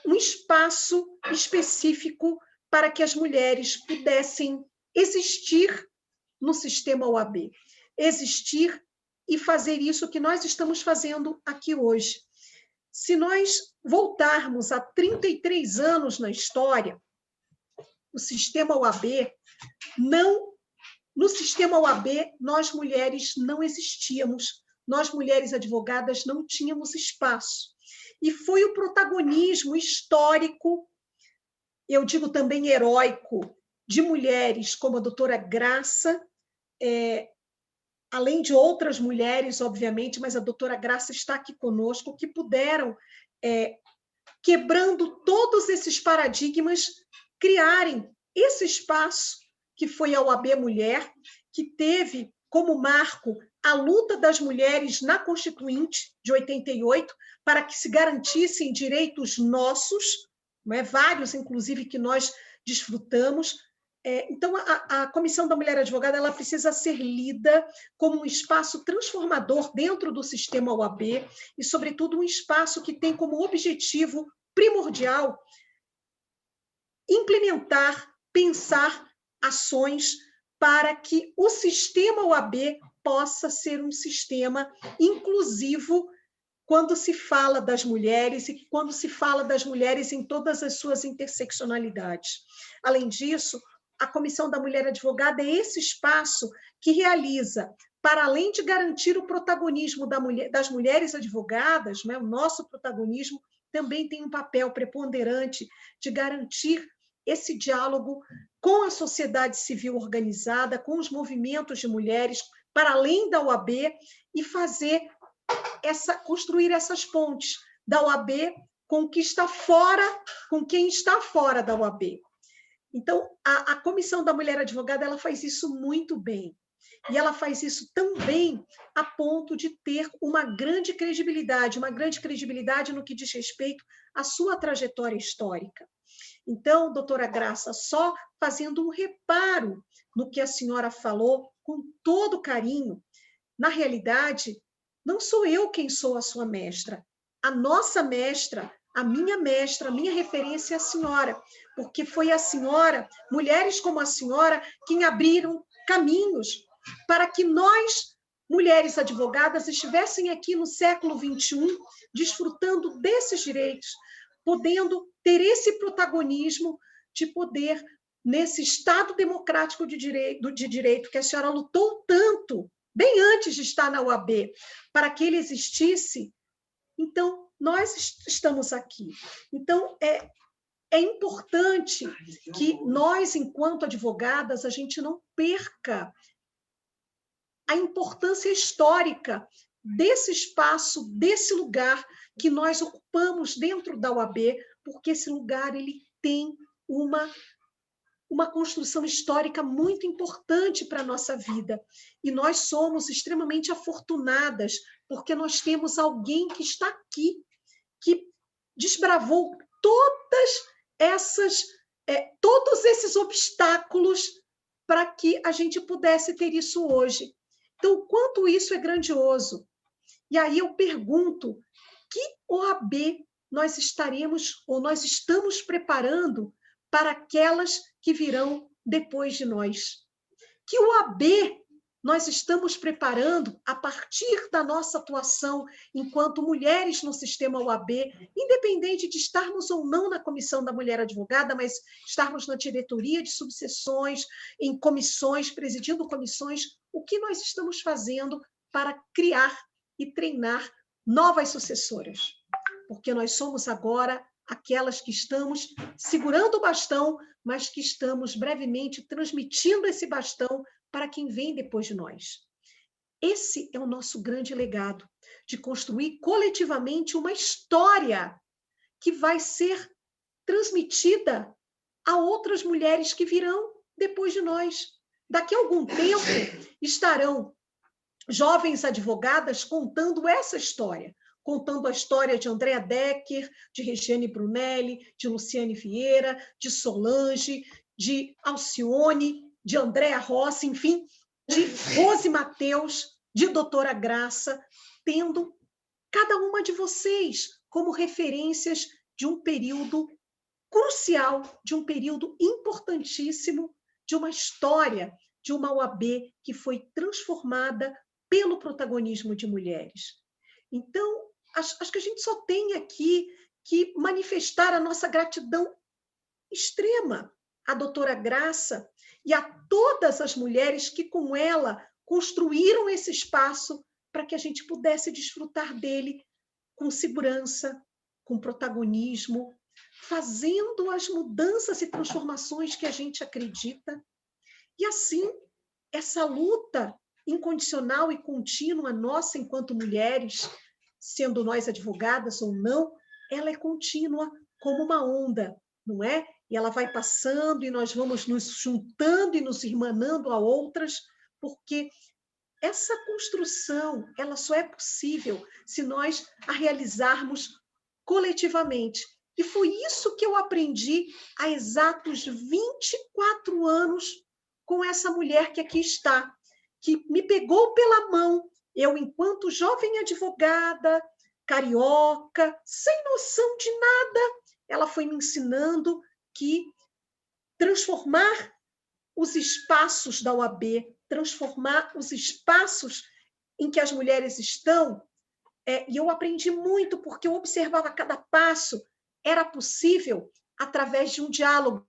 um espaço específico para que as mulheres pudessem existir no sistema OAB, existir e fazer isso que nós estamos fazendo aqui hoje. Se nós voltarmos a 33 anos na história, o sistema OAB no sistema OAB, nós mulheres não existíamos, nós mulheres advogadas não tínhamos espaço. E foi o protagonismo histórico, eu digo também heróico, de mulheres como a doutora Graça, além de outras mulheres, obviamente, mas a doutora Graça está aqui conosco, que puderam, quebrando todos esses paradigmas, criarem esse espaço que foi a OAB Mulher, que teve como marco a luta das mulheres na Constituinte de 88, para que se garantissem direitos nossos, não é? Vários, inclusive, que nós desfrutamos, Então, a Comissão da Mulher Advogada ela precisa ser lida como um espaço transformador dentro do sistema OAB e, sobretudo, um espaço que tem como objetivo primordial implementar, pensar ações para que o sistema OAB possa ser um sistema inclusivo quando se fala das mulheres e quando se fala das mulheres em todas as suas interseccionalidades. Além disso, a Comissão da Mulher Advogada é esse espaço que realiza, para além de garantir o protagonismo das mulheres advogadas, né, o nosso protagonismo também tem um papel preponderante de garantir esse diálogo com a sociedade civil organizada, com os movimentos de mulheres, para além da OAB, e construir essas pontes da OAB com quem está fora da OAB. Então, a Comissão da Mulher Advogada ela faz isso muito bem. E ela faz isso tão bem a ponto de ter uma grande credibilidade no que diz respeito à sua trajetória histórica. Então, doutora Graça, só fazendo um reparo no que a senhora falou, com todo carinho, na realidade, não sou eu quem sou a sua mestra. A nossa mestra, a minha referência é a senhora, porque foi a senhora, mulheres como a senhora, quem abriram caminhos para que nós, mulheres advogadas, estivéssem aqui no século XXI, desfrutando desses direitos, podendo ter esse protagonismo de poder, nesse Estado democrático de direito que a senhora lutou tanto, bem antes de estar na OAB, para que ele existisse. Então, nós estamos aqui. Então, é importante que nós, enquanto advogadas, a gente não perca a importância histórica desse espaço, desse lugar que nós ocupamos dentro da OAB, porque esse lugar ele tem uma construção histórica muito importante para a nossa vida. E nós somos extremamente afortunadas, porque nós temos alguém que está aqui, que desbravou todos esses obstáculos para que a gente pudesse ter isso hoje. Então, o quanto isso é grandioso. E aí eu pergunto, que OAB nós estaremos ou nós estamos preparando para aquelas que virão depois de nós? Que OAB nós estamos preparando a partir da nossa atuação enquanto mulheres no sistema OAB, independente de estarmos ou não na Comissão da Mulher Advogada, mas estarmos na diretoria de subseções, em comissões, presidindo comissões, o que nós estamos fazendo para criar e treinar novas sucessoras? Porque nós somos agora aquelas que estamos segurando o bastão, mas que estamos brevemente transmitindo esse bastão para quem vem depois de nós. Esse é o nosso grande legado, de construir coletivamente uma história que vai ser transmitida a outras mulheres que virão depois de nós. Daqui a algum tempo estarão jovens advogadas contando essa história, contando a história de Andréa Decker, de Regiane Brunelli, de Luciane Vieira, de Solange, de Alcione, de Andréa Rossi, enfim, de Rose Mateus, de doutora Graça, tendo cada uma de vocês como referências de um período crucial, de um período importantíssimo, de uma história, de uma OAB que foi transformada pelo protagonismo de mulheres. Então, acho que a gente só tem aqui que manifestar a nossa gratidão extrema à doutora Graça e a todas as mulheres que, com ela, construíram esse espaço para que a gente pudesse desfrutar dele com segurança, com protagonismo, fazendo as mudanças e transformações que a gente acredita. E, assim, essa luta incondicional e contínua nossa enquanto mulheres, sendo nós advogadas ou não, ela é contínua como uma onda, não é? E ela vai passando e nós vamos nos juntando e nos irmanando a outras, porque essa construção ela só é possível se nós a realizarmos coletivamente. E foi isso que eu aprendi há exatos 24 anos com essa mulher que aqui está, que me pegou pela mão, eu, enquanto jovem advogada, carioca, sem noção de nada, ela foi me ensinando que transformar os espaços da OAB, transformar os espaços em que as mulheres estão, e eu aprendi muito, porque eu observava cada passo, era possível através de um diálogo,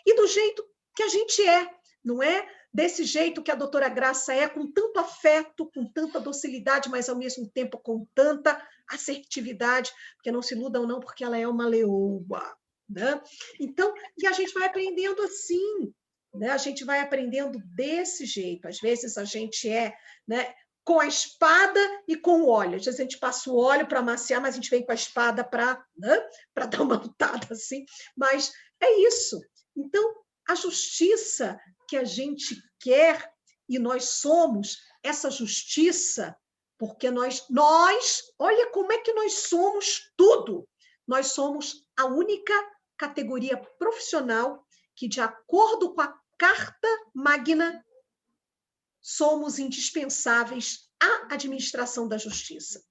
e do jeito que a gente é, não é? Desse jeito que a doutora Graça é, com tanto afeto, com tanta docilidade, mas ao mesmo tempo com tanta assertividade, porque não se iludam não, porque ela é uma leoa, né? Então, e a gente vai aprendendo assim, né? A gente vai aprendendo desse jeito. Às vezes a gente né, com a espada e com o óleo. Às vezes a gente passa o óleo para amaciar, mas a gente vem com a espada para, né, para dar uma lutada assim. Mas é isso. Então, a justiça que a gente quer, e nós somos essa justiça, porque nós, olha como é que nós somos tudo. Nós somos a única categoria profissional que, de acordo com a Carta Magna, somos indispensáveis à administração da justiça.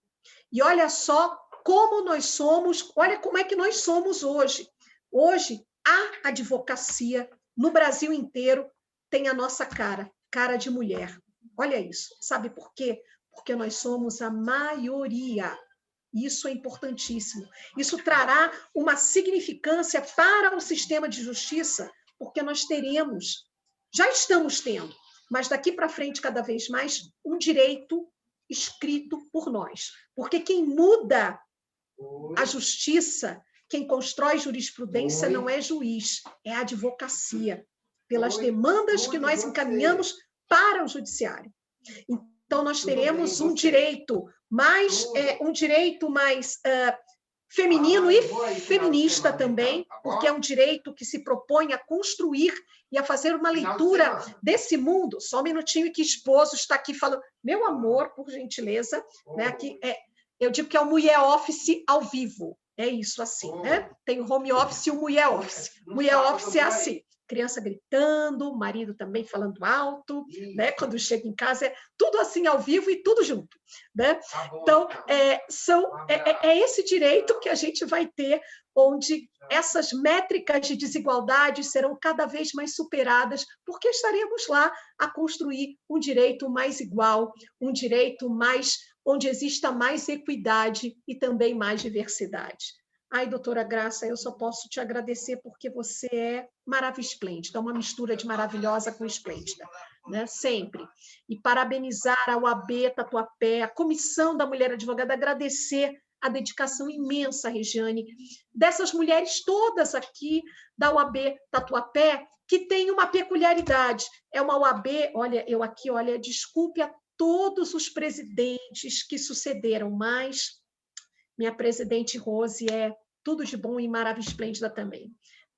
E olha só como nós somos, olha como é que nós somos hoje. Hoje, a advocacia no Brasil inteiro tem a nossa cara de mulher. Olha isso. Sabe por quê? Porque nós somos a maioria. Isso é importantíssimo. Isso trará uma significância para o sistema de justiça, porque nós teremos, já estamos tendo, mas daqui para frente, cada vez mais, um direito escrito por nós. Porque quem muda a justiça, quem constrói jurisprudência não é juiz, é a advocacia, pelas demandas que nós encaminhamos para o judiciário. Então, nós teremos um direito mais feminino e feminista também, porque é um direito que se propõe a construir e a fazer uma leitura desse mundo. Só um minutinho que esposo está aqui falando. Meu amor, por gentileza, né? Aqui eu digo que é o mulher office ao vivo. É isso assim, né? Tem o home office e o mulher office. Mulher office é assim. Criança gritando, marido também falando alto, né? Quando chega em casa, é tudo assim ao vivo e tudo junto, né? Então, é esse direito que a gente vai ter, onde essas métricas de desigualdade serão cada vez mais superadas, porque estaremos lá a construir um direito mais igual, um direito mais onde exista mais equidade e também mais diversidade. Ai, doutora Graça, eu só posso te agradecer porque você é maravilhosa, uma mistura de maravilhosa com esplêndida, né? Sempre. E parabenizar a OAB Tatuapé, a Comissão da Mulher Advogada, agradecer a dedicação imensa, Regiane, dessas mulheres todas aqui da OAB Tatuapé, que tem uma peculiaridade. É uma OAB, olha, desculpe a todos os presidentes que sucederam, mas minha presidente Rose é tudo de bom e maravilhosa, esplêndida também.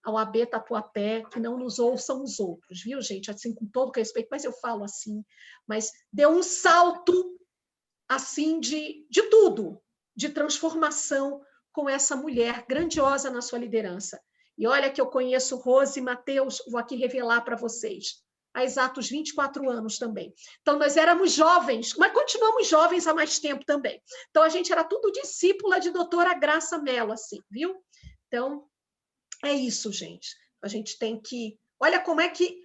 A OAB Tatuapé, que não nos ouçam os outros, viu, gente? Assim, com todo respeito, mas eu falo assim, mas deu um salto, assim, de tudo, de transformação com essa mulher grandiosa na sua liderança. E olha que eu conheço Rose e Matheus, vou aqui revelar para vocês, há exatos 24 anos também. Então, nós éramos jovens, mas continuamos jovens há mais tempo também. Então, a gente era tudo discípula de doutora Graça Mello, assim, viu? Então, é isso, gente. A gente tem que... Olha como é que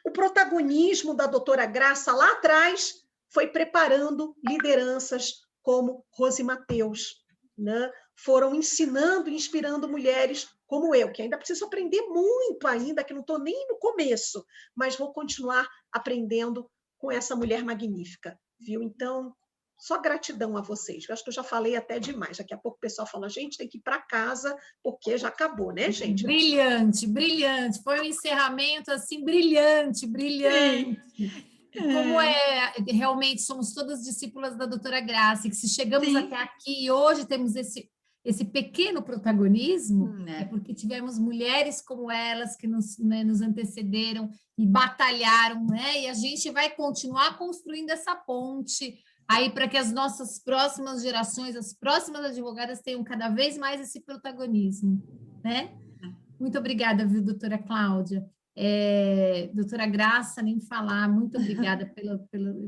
o protagonismo da doutora Graça lá atrás foi preparando lideranças como Rose e Matheus, né? Foram ensinando e inspirando mulheres como eu, que ainda preciso aprender muito ainda, que não estou nem no começo, mas vou continuar aprendendo com essa mulher magnífica, viu? Então, só gratidão a vocês. Eu acho que eu já falei até demais. Daqui a pouco o pessoal fala, gente, tem que ir para casa, porque já acabou, né, gente? Brilhante, brilhante. Foi um encerramento, assim, brilhante, brilhante. Como realmente somos todas discípulas da doutora Graça, e que se chegamos até aqui e hoje temos esse pequeno protagonismo, é porque tivemos mulheres como elas que nos antecederam e batalharam, né? E a gente vai continuar construindo essa ponte aí para que as nossas próximas gerações, as próximas advogadas tenham cada vez mais esse protagonismo, né? Muito obrigada, viu, doutora Cláudia? Doutora Graça, nem falar, muito obrigada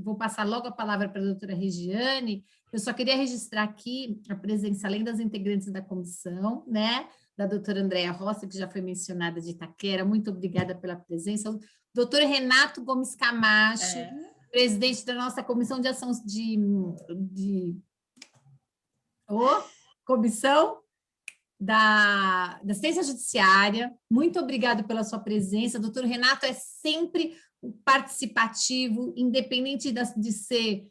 vou passar logo a palavra para a doutora Regiane. Eu só queria registrar aqui a presença, além das integrantes da comissão, né, da doutora Andréa Rossi, que já foi mencionada, de Itaquera, muito obrigada pela presença. O doutor Renato Gomes Camacho, presidente da nossa comissão de ação comissão da Assistência Judiciária, muito obrigado pela sua presença. Doutor Renato é sempre participativo, independente de ser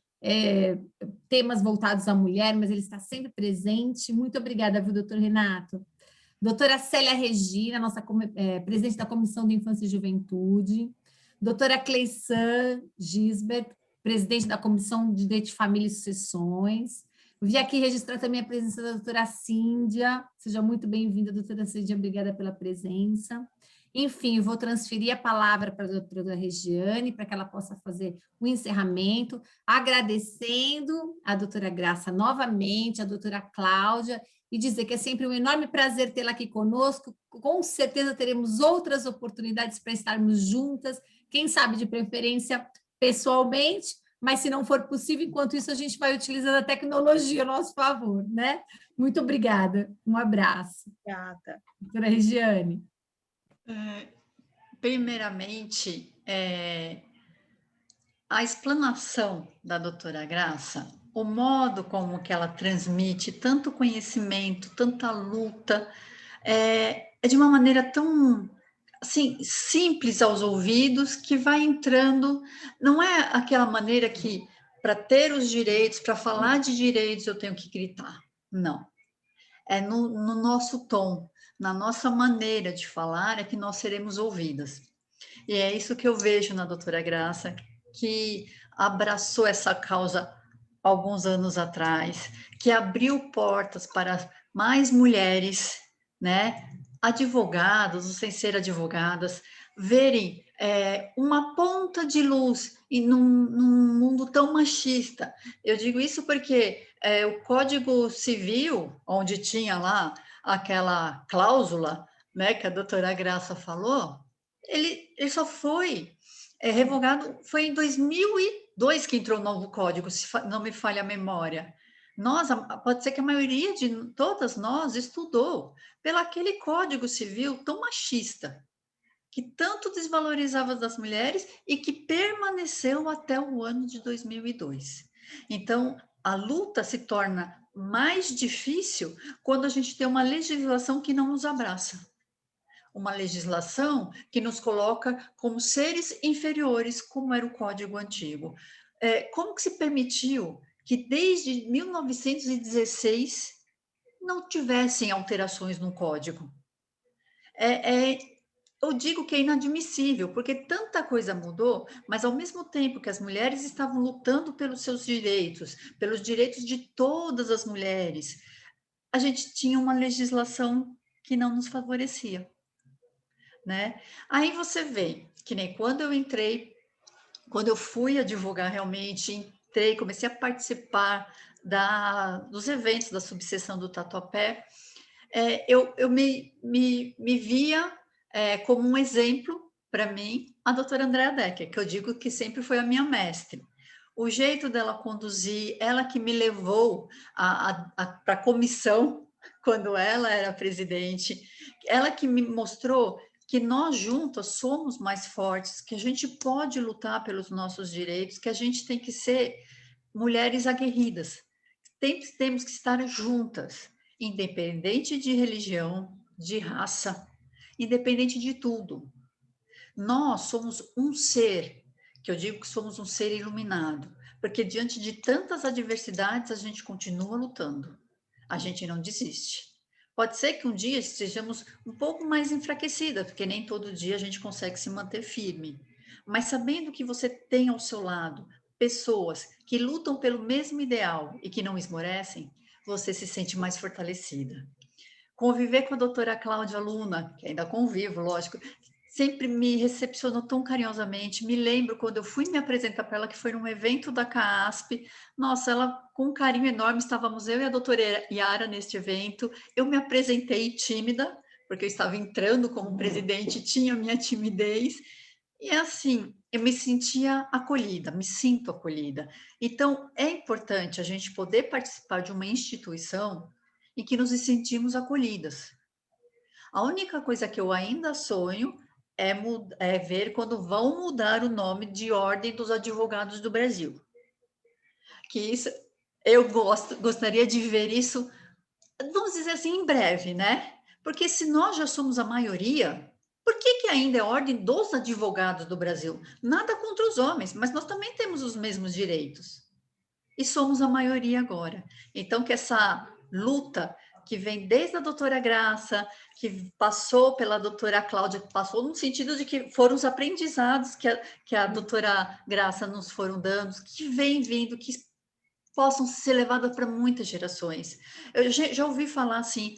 temas voltados à mulher, mas ele está sempre presente. Muito obrigada, viu, doutor Renato? Doutora Célia Regina, nossa presidente da Comissão de Infância e Juventude. Doutora Cleissan Gisbert, presidente da Comissão de Direito de Família e Sucessões. Vi aqui registrar também a presença da doutora Cíndia. Seja muito bem-vinda, doutora Cíndia, obrigada pela presença. Enfim, eu vou transferir a palavra para a doutora Regiane, para que ela possa fazer o encerramento, agradecendo a doutora Graça novamente, a doutora Cláudia, e dizer que é sempre um enorme prazer tê-la aqui conosco. Com certeza teremos outras oportunidades para estarmos juntas, quem sabe de preferência pessoalmente, mas se não for possível, enquanto isso a gente vai utilizando a tecnologia a nosso favor, né? Muito obrigada, um abraço. Obrigada. Doutora Regiane. Primeiramente, a explanação da doutora Graça, o modo como que ela transmite tanto conhecimento, tanta luta, é de uma maneira tão assim, simples aos ouvidos, que vai entrando, não é aquela maneira que, para ter os direitos, para falar de direitos, eu tenho que gritar. Não. É no nosso tom, na nossa maneira de falar, é que nós seremos ouvidas. E é isso que eu vejo na doutora Graça, que abraçou essa causa alguns anos atrás, que abriu portas para mais mulheres, né, advogados, ou sem ser advogadas, verem uma ponta de luz num mundo tão machista. Eu digo isso porque o Código Civil, onde tinha lá aquela cláusula, né, que a doutora Graça falou, ele só foi revogado, foi em 2002 que entrou o novo código, se não me falha a memória. Pode ser que a maioria de todas nós estudou pelo aquele Código Civil tão machista, que tanto desvalorizava as mulheres e que permaneceu até o ano de 2002. Então, a luta se torna mais difícil quando a gente tem uma legislação que não nos abraça. Uma legislação que nos coloca como seres inferiores, como era o Código Antigo. Como que se permitiu que desde 1916 não tivessem alterações no Código? Eu digo que é inadmissível, porque tanta coisa mudou, mas ao mesmo tempo que as mulheres estavam lutando pelos seus direitos, pelos direitos de todas as mulheres, a gente tinha uma legislação que não nos favorecia. Né? Aí você vê, que nem quando eu fui advogar realmente, comecei a participar dos eventos da subseção do Tatuapé, eu me via como um exemplo para mim, a doutora Andréa Decker, que eu digo que sempre foi a minha mestre. O jeito dela conduzir, ela que me levou para a comissão, quando ela era presidente, ela que me mostrou que nós juntas somos mais fortes, que a gente pode lutar pelos nossos direitos, que a gente tem que ser mulheres aguerridas. Temos que estar juntas, independente de religião, de raça, independente de tudo. Nós somos um ser, que eu digo que somos um ser iluminado, porque diante de tantas adversidades a gente continua lutando, a gente não desiste. Pode ser que um dia estejamos um pouco mais enfraquecidas, porque nem todo dia a gente consegue se manter firme. Mas sabendo que você tem ao seu lado pessoas que lutam pelo mesmo ideal e que não esmorecem, você se sente mais fortalecida. Conviver com a doutora Cláudia Luna, que ainda convivo, lógico, sempre me recepcionou tão carinhosamente. Me lembro quando eu fui me apresentar para ela, que foi num evento da CASP. Nossa, ela com um carinho enorme, estávamos eu e a doutora Yara neste evento. Eu me apresentei tímida, porque eu estava entrando como presidente, tinha minha timidez. E assim, eu me sentia acolhida, me sinto acolhida. Então, é importante a gente poder participar de uma instituição em que nos sentimos acolhidas. A única coisa que eu ainda sonho é ver quando vão mudar o nome de Ordem dos Advogados do Brasil. Que isso, eu gostaria de ver isso, vamos dizer assim, em breve, né? Porque se nós já somos a maioria, por que ainda é Ordem dos Advogados do Brasil? Nada contra os homens, mas nós também temos os mesmos direitos. E somos a maioria agora. Então, que essa luta que vem desde a doutora Graça, que passou pela doutora Cláudia, que passou no sentido de que foram os aprendizados que a doutora Graça nos foram dando, que vem vindo, que possam ser levadas para muitas gerações. Eu já ouvi falar assim,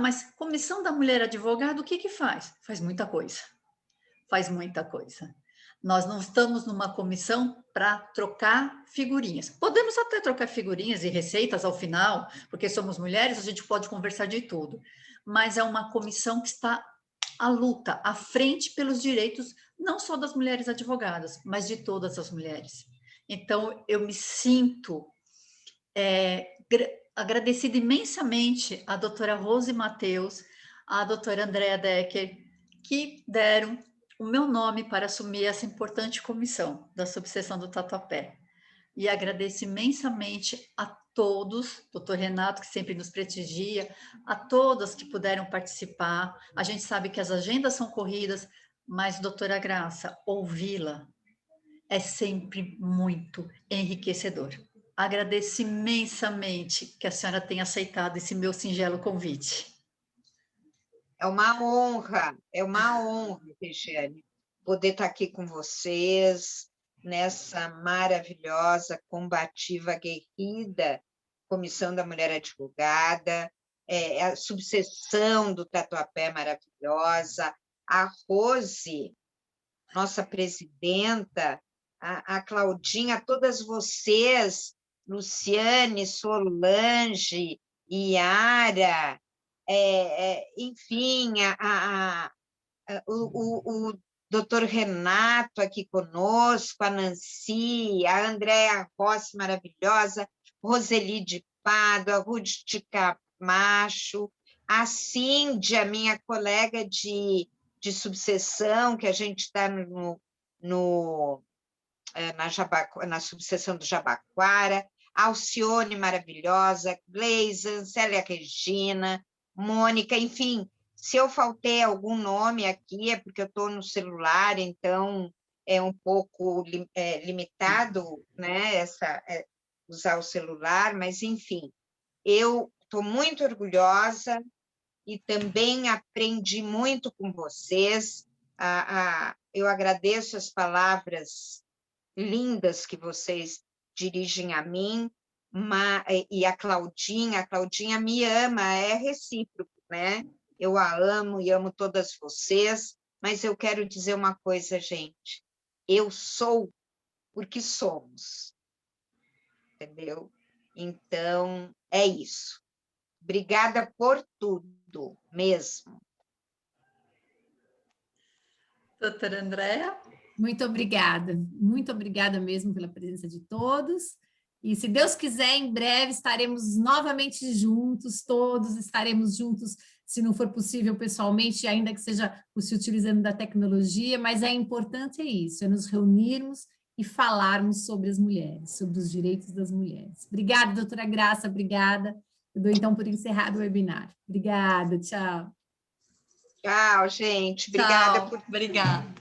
mas Comissão da Mulher Advogada, o que faz? Faz muita coisa. Faz muita coisa. Nós não estamos numa comissão para trocar figurinhas. Podemos até trocar figurinhas e receitas ao final, porque somos mulheres, a gente pode conversar de tudo. Mas é uma comissão que está à luta, à frente pelos direitos, não só das mulheres advogadas, mas de todas as mulheres. Então, eu me sinto agradecida imensamente à doutora Rose Mateus, à doutora Andrea Decker, que deram o meu nome para assumir essa importante comissão da subseção do Tatuapé. E agradeço imensamente a todos, doutor Renato, que sempre nos prestigia, a todas que puderam participar. A gente sabe que as agendas são corridas, mas, doutora Graça, ouvi-la é sempre muito enriquecedor. Agradeço imensamente que a senhora tenha aceitado esse meu singelo convite. É uma honra, Regiane, poder estar aqui com vocês, nessa maravilhosa, combativa, aguerrida Comissão da Mulher Advogada, a subseção do Tatuapé maravilhosa, a Rose, nossa presidenta, a Claudinha, todas vocês, Luciane, Solange, Yara, enfim, o doutor Renato aqui conosco, a Nancy, a Andréa Rossi, maravilhosa, Roseli de Pádua, a Ruth de Camacho, a Cíndia, minha colega de subseção, que a gente está na subseção do Jabaquara, Alcione, maravilhosa, Gleison, Célia Regina, Mônica, enfim, se eu faltei algum nome aqui, é porque eu estou no celular, então é um pouco limitado, né, usar o celular, mas, enfim, eu estou muito orgulhosa e também aprendi muito com vocês. Eu agradeço as palavras lindas que vocês dirigem a mim, e a Claudinha me ama, é recíproco, né? Eu a amo e amo todas vocês, mas eu quero dizer uma coisa, gente, eu sou porque somos, entendeu? Então, é isso. Obrigada por tudo, mesmo. Doutora Andrea? Muito obrigada mesmo pela presença de todos. E se Deus quiser, em breve estaremos novamente juntos, todos estaremos juntos, se não for possível pessoalmente, ainda que seja se utilizando da tecnologia, mas é importante isso, é nos reunirmos e falarmos sobre as mulheres, sobre os direitos das mulheres. Obrigada, doutora Graça, obrigada. Eu dou então por encerrado o webinar. Obrigada, tchau. Tchau, gente. Obrigada Tchau, obrigada.